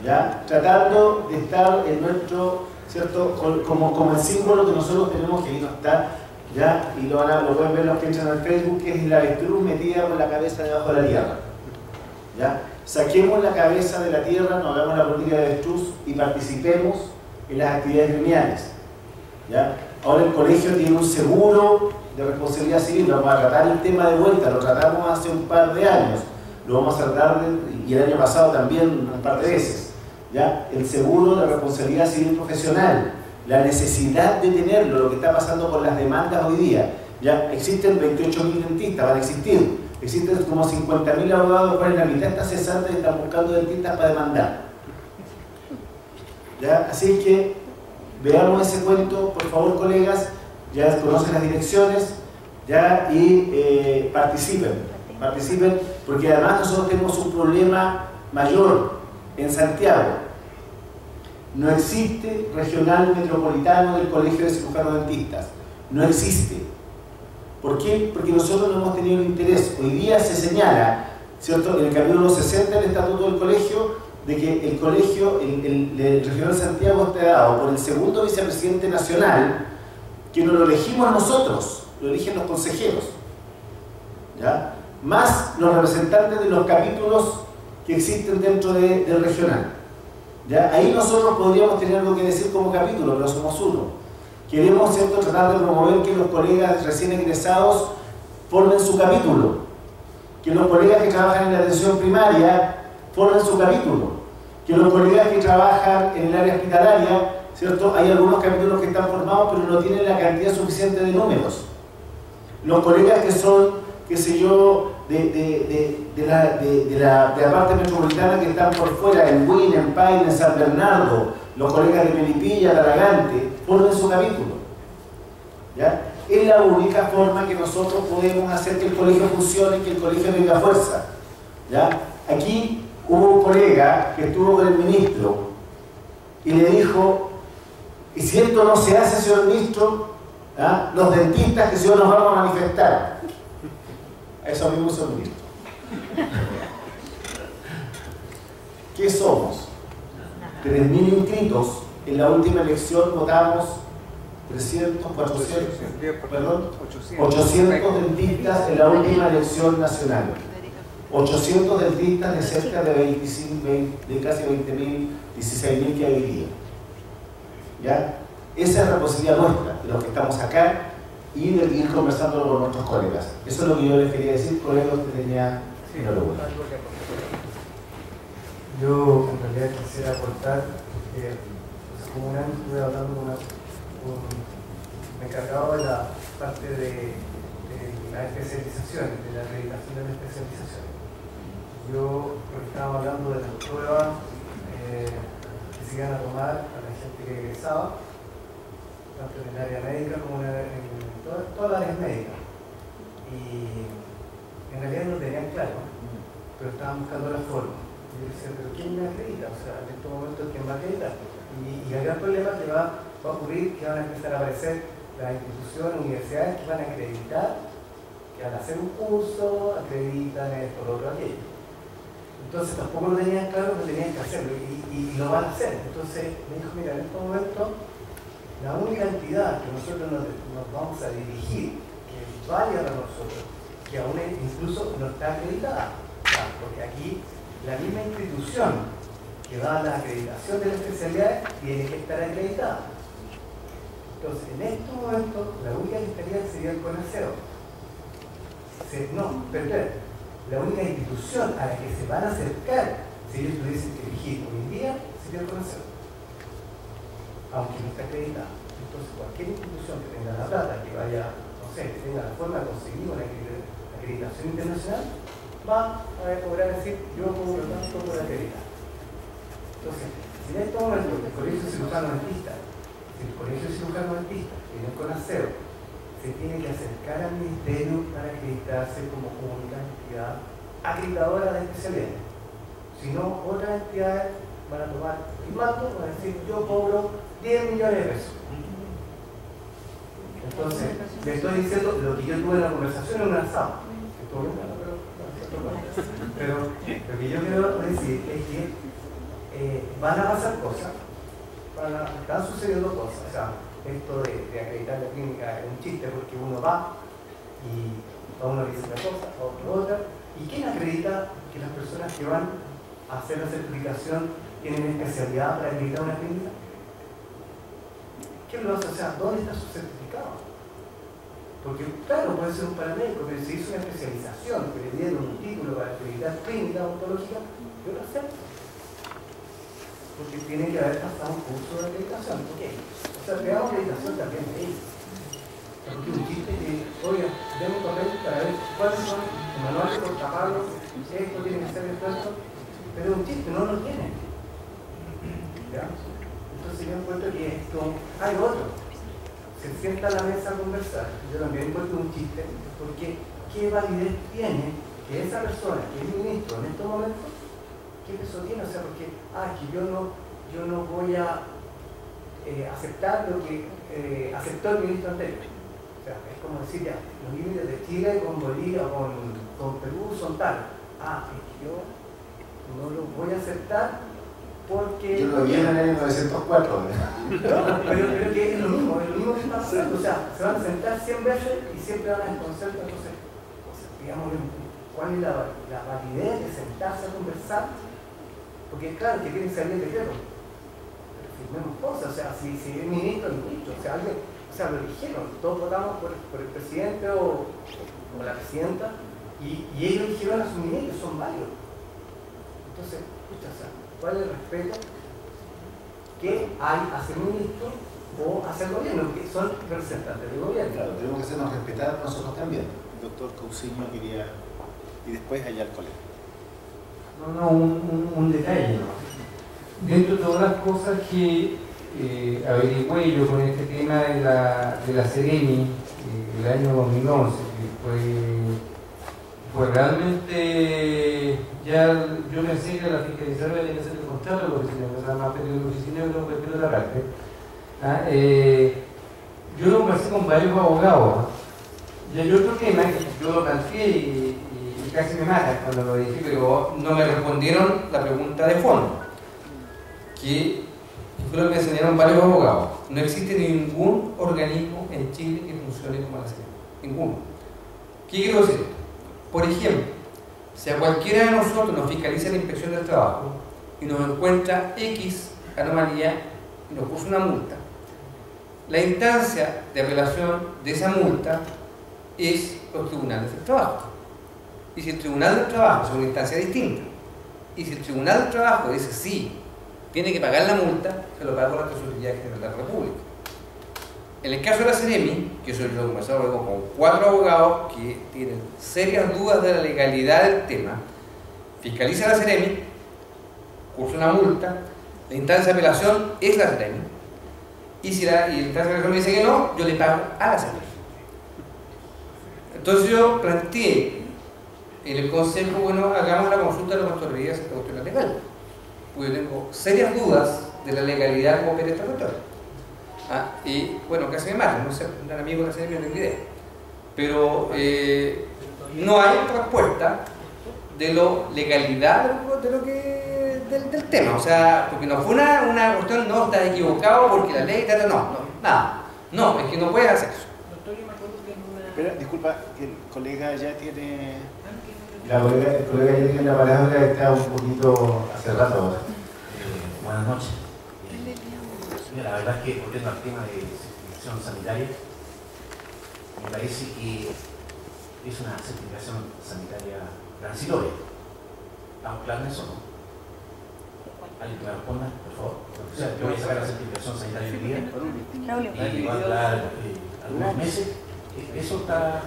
¿Ya? Tratando de estar en nuestro, ¿cierto?, como el símbolo que nosotros tenemos, que ahí no está, ¿ya? Y lo pueden ver los que entran al Facebook, que es la avestruz metida con la cabeza debajo de la tierra. ¿Ya? Saquemos la cabeza de la tierra, nos hagamos la política de avestruz y participemos en las actividades gremiales. ¿Ya? Ahora el colegio tiene un seguro de responsabilidad civil, vamos a tratar el tema de vuelta, lo tratamos hace un par de años, lo vamos a tratar, y el año pasado también un par de veces. ¿Ya? El seguro de responsabilidad civil profesional, la necesidad de tenerlo, lo que está pasando con las demandas hoy día. ¿Ya? Existen 28.000 dentistas, van a existir. Existen como 50.000 abogados, cuales la mitad está cesante y están buscando dentistas para demandar. ¿Ya? Así que veamos ese cuento, por favor, colegas, ya conocen las direcciones, ¿ya? Y participen, porque además nosotros tenemos un problema mayor en Santiago. No existe regional metropolitano del Colegio de Cirujanos Dentistas. No existe. ¿Por qué? Porque nosotros no hemos tenido el interés. Hoy día se señala, ¿cierto?, en el capítulo 60 del Estatuto del Colegio, de que el colegio, el regional Santiago, está dado por el segundo vicepresidente nacional, que no lo elegimos nosotros, lo eligen los consejeros. ¿Ya? Más los representantes de los capítulos que existen dentro del regional. ¿Ya? Ahí nosotros podríamos tener algo que decir como capítulo, pero somos uno. Queremos, ¿cierto?, tratar de promover que los colegas recién egresados formen su capítulo, que los colegas que trabajan en la atención primaria formen su capítulo, que los colegas que trabajan en el área hospitalaria, ¿cierto?, hay algunos capítulos que están formados pero no tienen la cantidad suficiente de números. Los colegas que son, qué sé yo, de la parte metropolitana, que están por fuera, en Huin, en Paine, en San Bernardo, los colegas de Melipilla, Talagante, formen su capítulo. ¿Ya? Es la única forma que nosotros podemos hacer que el colegio funcione, que el colegio tenga fuerza. ¿Ya? Aquí hubo un colega que estuvo con el ministro y le dijo, y si esto no se hace, señor ministro, ¿ah? Los dentistas que si no nos vamos a manifestar. Eso mismo, señor ministro. ¿Qué somos? 3.000 inscritos. En la última elección votamos 300, 400, perdón, 800 dentistas en la última elección nacional. 800 dentistas de cerca de casi 20.000, 16.000 que hay hoy día. ¿Ya? Esa es la posibilidad nuestra, de los que estamos acá, y de ir conversándolo con nuestros colegas. Eso es lo que yo les quería decir, colegas, que tenía enhorabuena. Yo en realidad quisiera aportar, como un año estuve hablando con me encargaba de la parte de la especialización, de la acreditación de la especialización. Yo, porque estábamos hablando de las pruebas que se iban a tomar a la gente que egresaba, tanto en el área médica como en todas las áreas médicas. Y en realidad no tenían claro, pero estaban buscando la forma. Y yo decía, pero ¿quién me acredita? O sea, en estos momentos, ¿quién va a acreditar? Y el gran problema que va a ocurrir que van a empezar a aparecer las instituciones, universidades que van a acreditar, que al hacer un curso acreditan esto, lo otro, aquello. Entonces tampoco lo tenían claro, pero tenían que hacerlo y lo van a hacer. Entonces me dijo, mira, en estos momentos la única entidad que nosotros nos vamos a dirigir, que vaya a nosotros, que aún incluso no está acreditada, porque aquí la misma institución que da la acreditación de la especialidad tiene que estar acreditada. Entonces, en estos momentos, la única que estaría sería el CONASEO. No, perdón. La única institución a la que se van a acercar, si ellos tuviesen que elegir hoy en día, sería el CONASEO. Aunque no esté acreditada. Entonces, cualquier institución que tenga la plata, que vaya, no sé, que tenga la forma de conseguir una acreditación internacional, va a poder decir, yo como lo tanto por acreditar. Entonces, si en este momento el Colegio Cirujano Dentista, tiene un CONASEO, se tiene que acercar al Ministerio para acreditarse como única entidad acreditadora de especialidades. Si no, otras entidades van a tomar el mando, van a decir, yo cobro 10 millones de pesos. Entonces, le estoy diciendo lo que yo tuve en la conversación en un asado. Pero lo que yo quiero decir es que van a pasar cosas, están sucediendo cosas. O sea, esto de acreditar la clínica es un chiste porque uno va y a uno le dice una cosa, a otro otra. ¿Y quién acredita que las personas que van a hacer la certificación tienen especialidad para acreditar una clínica? ¿Quién lo hace? O sea, ¿dónde está su certificado? Porque, claro, puede ser un paramédico, pero si hizo una especialización, que le dieron un título para acreditar clínica odontológica, yo lo acepto. Porque tiene que haber pasado un curso de acreditación. ¿Por qué? O sea, creamos acreditación también de ellos. Porque un chiste que, oiga, denme un papel para ver cuáles son el manual de cortapalos, esto tiene que ser esto, pero un chiste no lo tiene. ¿Ya? Entonces yo encuentro que esto, hay otro. Se sienta a la mesa a conversar, yo también encuentro un chiste, porque ¿qué validez tiene que esa persona, que es ministro en estos momentos, qué peso tiene? O sea, porque, que yo no voy a aceptar lo que aceptó el ministro anterior. O sea, es como decir, ya, los límites de Chile con Bolivia, con Perú son tal. Es que yo no lo voy a aceptar porque... Yo lo vi en el año 1904. No, pero que es lo mismo que está pasando. O sea, se van a sentar 100 veces y siempre van a desconocer. Entonces, digamos, ¿cuál es la validez de sentarse a conversar? Porque claro, que quieren salir de decreto. Pero firmemos cosas. O sea, si es ministro, es ministro. O sea, lo eligieron. Todos votamos por el presidente o la presidenta y ellos eligieron a sus ministros, son varios. Entonces, escucha, o sea, ¿cuál es el respeto que hay hacia el ministro o hacia el gobierno? Que son representantes del gobierno. Claro, tenemos que hacernos respetar nosotros también. El doctor Cousiño quería... Y después allá al colegio. Un detalle. Dentro de todas las cosas que averigüé yo con este tema de la Seremi el año 2011, que fue realmente Ya yo pensé que la fiscalizadora tenía que hacer el contrato de la oficina, o sea, más pedido de la oficina y no pedido de la parte. Yo lo conversé con varios abogados. Y hay otro tema que yo lo planteé y casi me mata cuando lo dije, pero no me respondieron la pregunta de fondo, que fue lo que me enseñaron varios abogados. No existe ningún organismo en Chile que funcione como la CEREMI. Ninguno. ¿Qué quiero decir? Por ejemplo, si a cualquiera de nosotros nos fiscaliza la inspección del trabajo y nos encuentra X anomalía y nos puso una multa, la instancia de apelación de esa multa es los tribunales del trabajo. Y si el tribunal del trabajo es una instancia distinta, y si el tribunal del trabajo dice sí, tiene que pagar la multa, se lo paga por la Tesorería General de la República. En el caso de la CEREMI, que yo lo he conversado con 4 abogados que tienen serias dudas de la legalidad del tema, fiscaliza la CEREMI, cursa una multa, la instancia de apelación es la CEREMI, y si la instancia de apelación me dice que no, yo le pago a la CEREMI. Entonces yo planteé en el consejo, bueno, hagamos la consulta de la Contraloría de esta cuestión legal, porque yo tengo serias dudas de la legalidad como opera esta cuestión. Y bueno, casi me matan, no sé, un amigo de la CEREMI no tengo idea. Pero no hay respuesta de la legalidad de lo que, del tema. O sea, porque no fue una cuestión, no, estás equivocado porque la ley, nada. No, es que no puedes hacer eso. Doctor, yo me acuerdo que en una... Espera, disculpa, que el colega ya tiene... el colega ya tiene la palabra, que está un poquito hace rato. Buenas noches. Mira, la verdad es que volviendo al tema de certificación sanitaria, me parece que es una certificación sanitaria transitoria. ¿Estamos claros en eso, no? ¿Alguien que me responda, por favor? O sea, yo voy a sacar la certificación sanitaria hoy día y va a durar algunos meses. Eso está...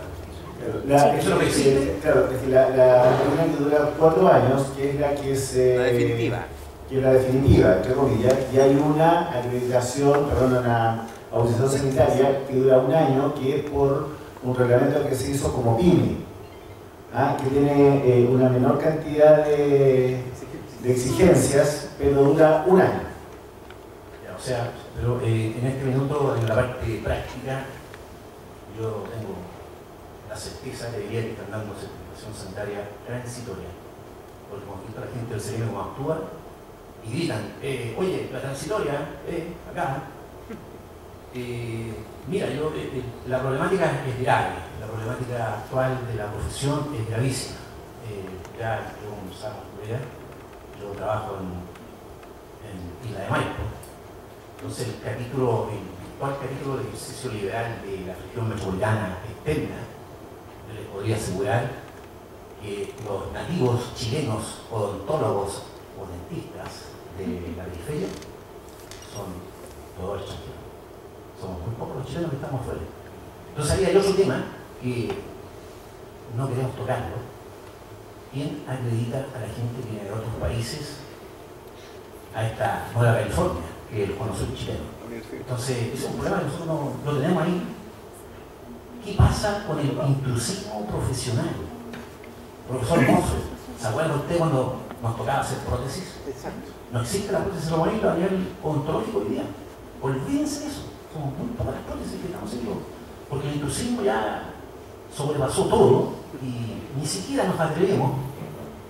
Eso es lo que existe. Claro, es que la que dura 4 años, que es la que se... La definitiva. Que es la definitiva, entre comillas, y hay una acreditación, una autorización sanitaria que dura 1 año, que es por un reglamento que se hizo como PYME, que tiene una menor cantidad de exigencias, pero dura 1 año. O sea, pero en este minuto, en la parte práctica, yo tengo la certeza de que debería que están dando certificación sanitaria transitoria, porque hemos visto a la gente del CEREMI cómo actúa y gritan, oye, la transitoria, acá. Mira, la problemática es grave, la problemática actual de la profesión es gravísima. Ya yo como sabes, yo trabajo en Isla de Maipo, entonces el actual capítulo de ejercicio liberal de la región metropolitana externa, yo les podría asegurar que los nativos chilenos, odontólogos o dentistas de la periferia son todos extranjeros. Somos muy pocos los chilenos que estamos fuera. Entonces ahí hay otro tema que no queremos tocarlo. ¿Quién acredita a la gente que viene de otros países a esta Nueva California, que es el cono sur chileno? Entonces, ese es un problema que nosotros no tenemos ahí. ¿Qué pasa con el intrusismo profesional? Profesor Mozo, ¿se acuerda usted cuando nos tocaba hacer prótesis? Exacto. No existe la prótesis robótica a nivel odontológico hoy día. Olvídense de eso. Somos muy pocas las prótesis que estamos haciendo. Porque el intrusismo ya sobrepasó todo y ni siquiera nos atrevemos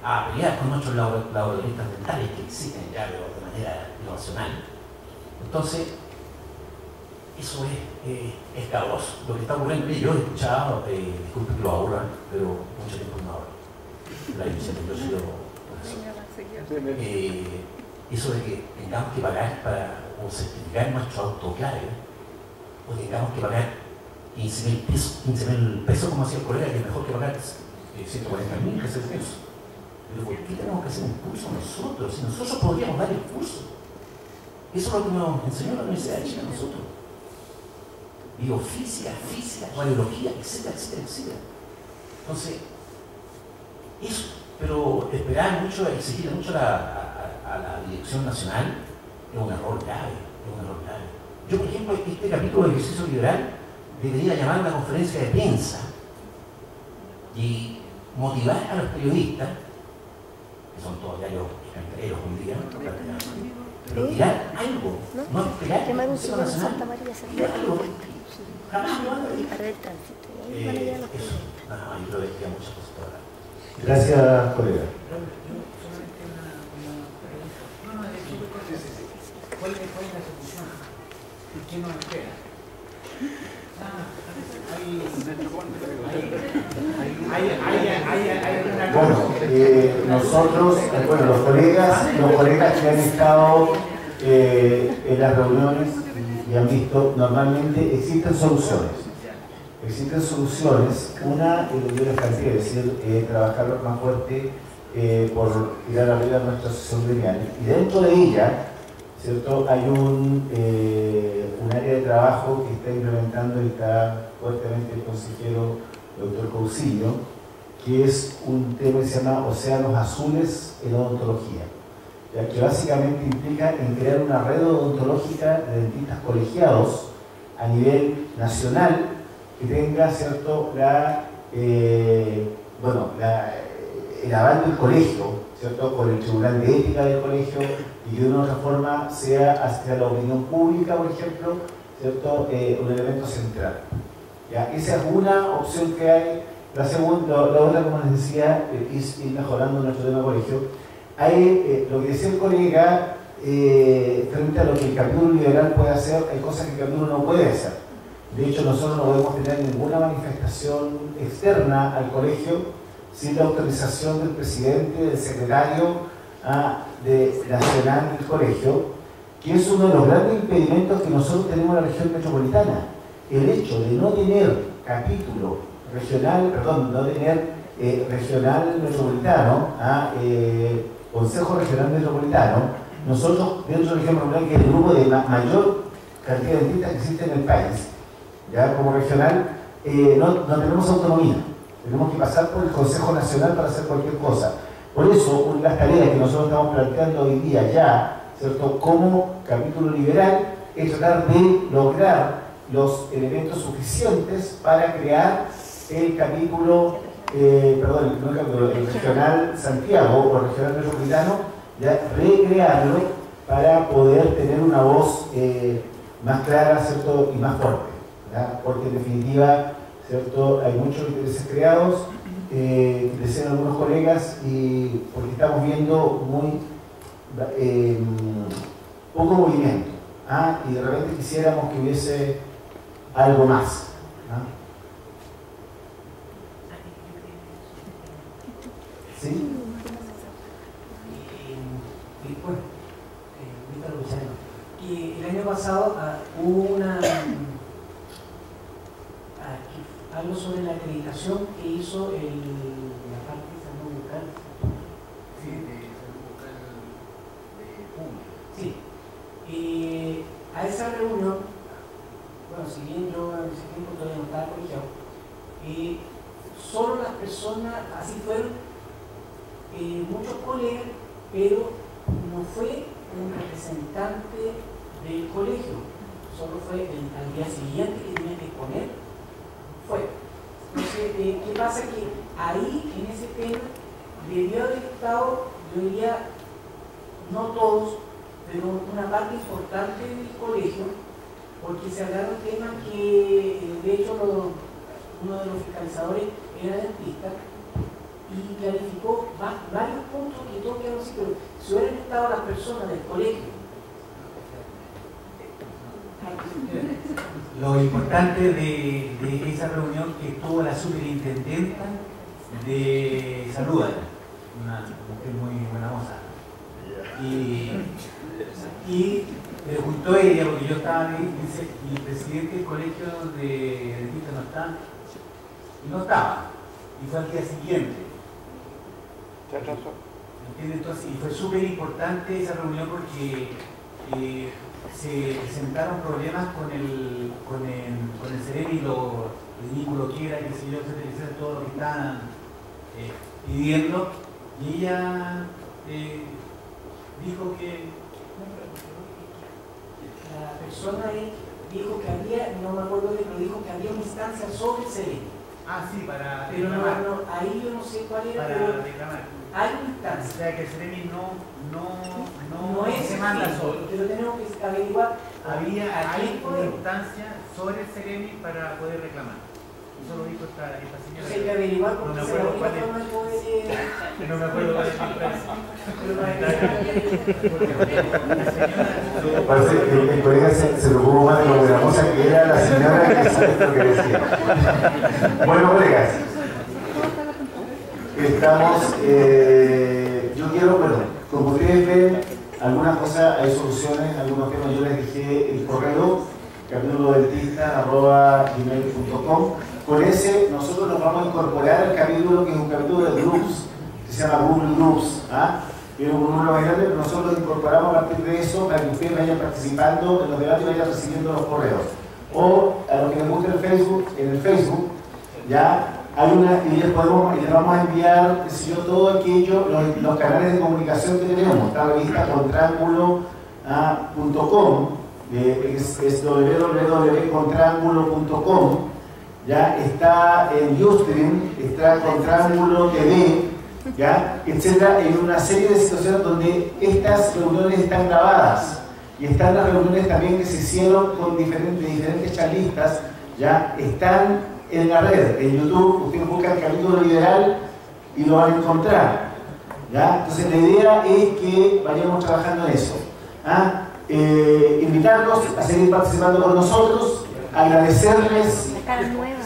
a pelear con nuestros laboratoristas dentales que existen ya de manera irracional. Entonces, eso es escabroso. Lo que está ocurriendo, yo he escuchado, disculpe que lo aburran, pero mucho tiempo no hablo. La iniciativa, yo he sido eso de que tengamos que pagar o certificar nuestro autoclave, o tengamos que pagar 15.000 pesos, como decía el colega, que es mejor que pagar 140.000 pesos. Pero ¿por qué tenemos que hacer un curso nosotros? Si nosotros podríamos dar el curso. Eso es lo que nos enseñó la Universidad de Chile a nosotros. Biofísica, física, radiología, etcétera, etcétera, etcétera. Entonces, eso, pero esperar mucho, exigir mucho a la dirección nacional es un error grave, Yo, por ejemplo, este capítulo de ejercicio liberal debería llamar a una conferencia de prensa y motivar a los periodistas que son todos diarios enteros un día, pero tirar algo, no esperar que el Consejo Nacional tirar algo, jamás lo van a ver. Eso, yo creo que queda muchas cosas por hablar. Gracias, colega. ¿Cuál es la solución? ¿Qué nos espera? Nosotros, los colegas que han estado en las reuniones y han visto, normalmente existen soluciones. Existen soluciones. Una, yo les planteé, es decir, trabajar más fuerte por tirar arriba nuestra asociación gremial. Y dentro de ella, ¿cierto? Hay un área de trabajo que está implementando y está fuertemente el consejero doctor Cousillo, que es un tema que se llama Océanos Azules en Odontología, ya que básicamente implica en crear una red odontológica de dentistas colegiados a nivel nacional que tenga, ¿cierto?, el aval del colegio, ¿cierto?, con el Tribunal de Ética del colegio, y que de una u otra forma sea hacia la opinión pública, por ejemplo, ¿cierto?, un elemento central. ¿Ya? Esa es una opción que hay. La otra, como les decía, es ir mejorando nuestro tema de colegio. Hay, lo que decía el colega, frente a lo que el capítulo liberal puede hacer, hay cosas que el capítulo no puede hacer. De hecho, nosotros no podemos tener ninguna manifestación externa al colegio sin la autorización del presidente, del secretario nacional del colegio, que es uno de los grandes impedimentos que nosotros tenemos en la región metropolitana. El hecho de no tener capítulo regional, no tener regional metropolitano, Consejo Regional Metropolitano, nosotros dentro de la región metropolitana, que es el grupo de mayor cantidad de dentistas que existe en el país, ya como regional, no tenemos autonomía. Tenemos que pasar por el Consejo Nacional para hacer cualquier cosa. Por eso, una de las tareas que nosotros estamos planteando hoy día ya, ¿cierto?, como capítulo liberal, es tratar de lograr los elementos suficientes para crear el capítulo, el regional Santiago o el regional metropolitano, ya recrearlo para poder tener una voz más clara, ¿cierto?, y más fuerte, ¿ya? Porque en definitiva, ¿cierto?, hay muchos intereses creados, que decían algunos colegas, y porque estamos viendo muy poco movimiento, y de repente quisiéramos que hubiese algo más. ¿Sí? El año pasado hubo algo sobre la acreditación que hizo la parte de salud bucal. Sí, de salud bucal pública. Sí. A esa reunión, si bien yo en ese tiempo todavía no estaba colegiado, solo las personas, así fueron muchos colegas, pero no fue un representante del colegio, solo fue al día siguiente que tenía que exponer, fue. Entonces, ¿qué pasa? Que ahí, en ese tema, debió haber estado, yo diría, no todos, pero una parte importante del colegio, porque se hablaron temas que, de hecho, uno de los fiscalizadores era dentista, y clarificó varios puntos que todos quedaron así, pero si hubieran estado las personas del colegio. Lo importante de esa reunión que estuvo la superintendenta de salud, una mujer muy buena moza, y preguntó ella, porque yo estaba ahí, dice, y el presidente del colegio de dentistas no está, y no estaba, y fue al día siguiente. Entonces, y fue súper importante esa reunión porque se presentaron problemas con el Ceremi, lo ridículo que era, que se yo, etcétera, todo lo que estaban pidiendo, y ella dijo que la persona dijo que había, no me acuerdo bien, pero dijo que había una instancia sobre el Ceremi. Ah, sí, para pero reclamar. no, ahí yo no sé cuál era, Para pero reclamar. hay instancias. O sea, que el CEREMI no es se manda solo. pero tenemos que averiguar. Hay una instancia sobre el CEREMI para poder reclamar. Eso lo dijo esta señora. Hay que averiguar porque no me se acuerdo la cuál única forma de poder... No me acuerdo cuál es la Parece que el colega se preocupó más de lo gramosa que era la señora que sabe lo que decía. Bueno, colegas, estamos, yo quiero, bueno, como ustedes ven, algunas cosas, hay soluciones, algunos temas, yo les dejé el correo, capitulodentista@gmail.com. Con ese nosotros nos vamos a incorporar al capítulo, que es un capítulo de groups, que se llama Google Groups, es un número más grande, pero nosotros lo incorporamos a partir de eso para que ustedes vayan participando en los debates y vayan recibiendo los correos. O a los que les guste el Facebook, ya hay una, y les vamos a enviar, qué sé yo, todo aquello, los canales de comunicación que tenemos. Está la revista contrangulo.com, es www.contrangulo.com, ya está en Ustream, está Contrangulo TV, ya, etcétera, en una serie de situaciones donde estas reuniones están grabadas y están las reuniones también que se hicieron con diferentes charlistas, ya están en la red, en YouTube. Ustedes buscan el capítulo liberal y lo van a encontrar, ya. Entonces la idea es que vayamos trabajando en eso, invitarlos a seguir participando con nosotros, agradecerles,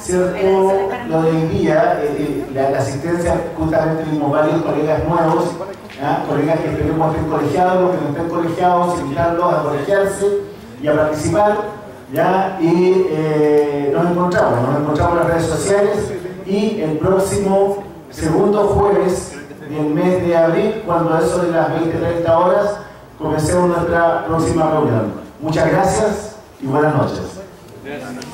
¿cierto?, lo de hoy día, la asistencia. Justamente vimos varios colegas nuevos, colegas que esperemos estén colegiados, los que no estén colegiados, invitarlos a colegiarse y a participar, ¿ya? Y nos encontramos en las redes sociales, y el próximo segundo jueves del mes de abril, cuando a eso de las 20:30 horas, comencemos nuestra próxima reunión. Muchas gracias y buenas noches. Gracias.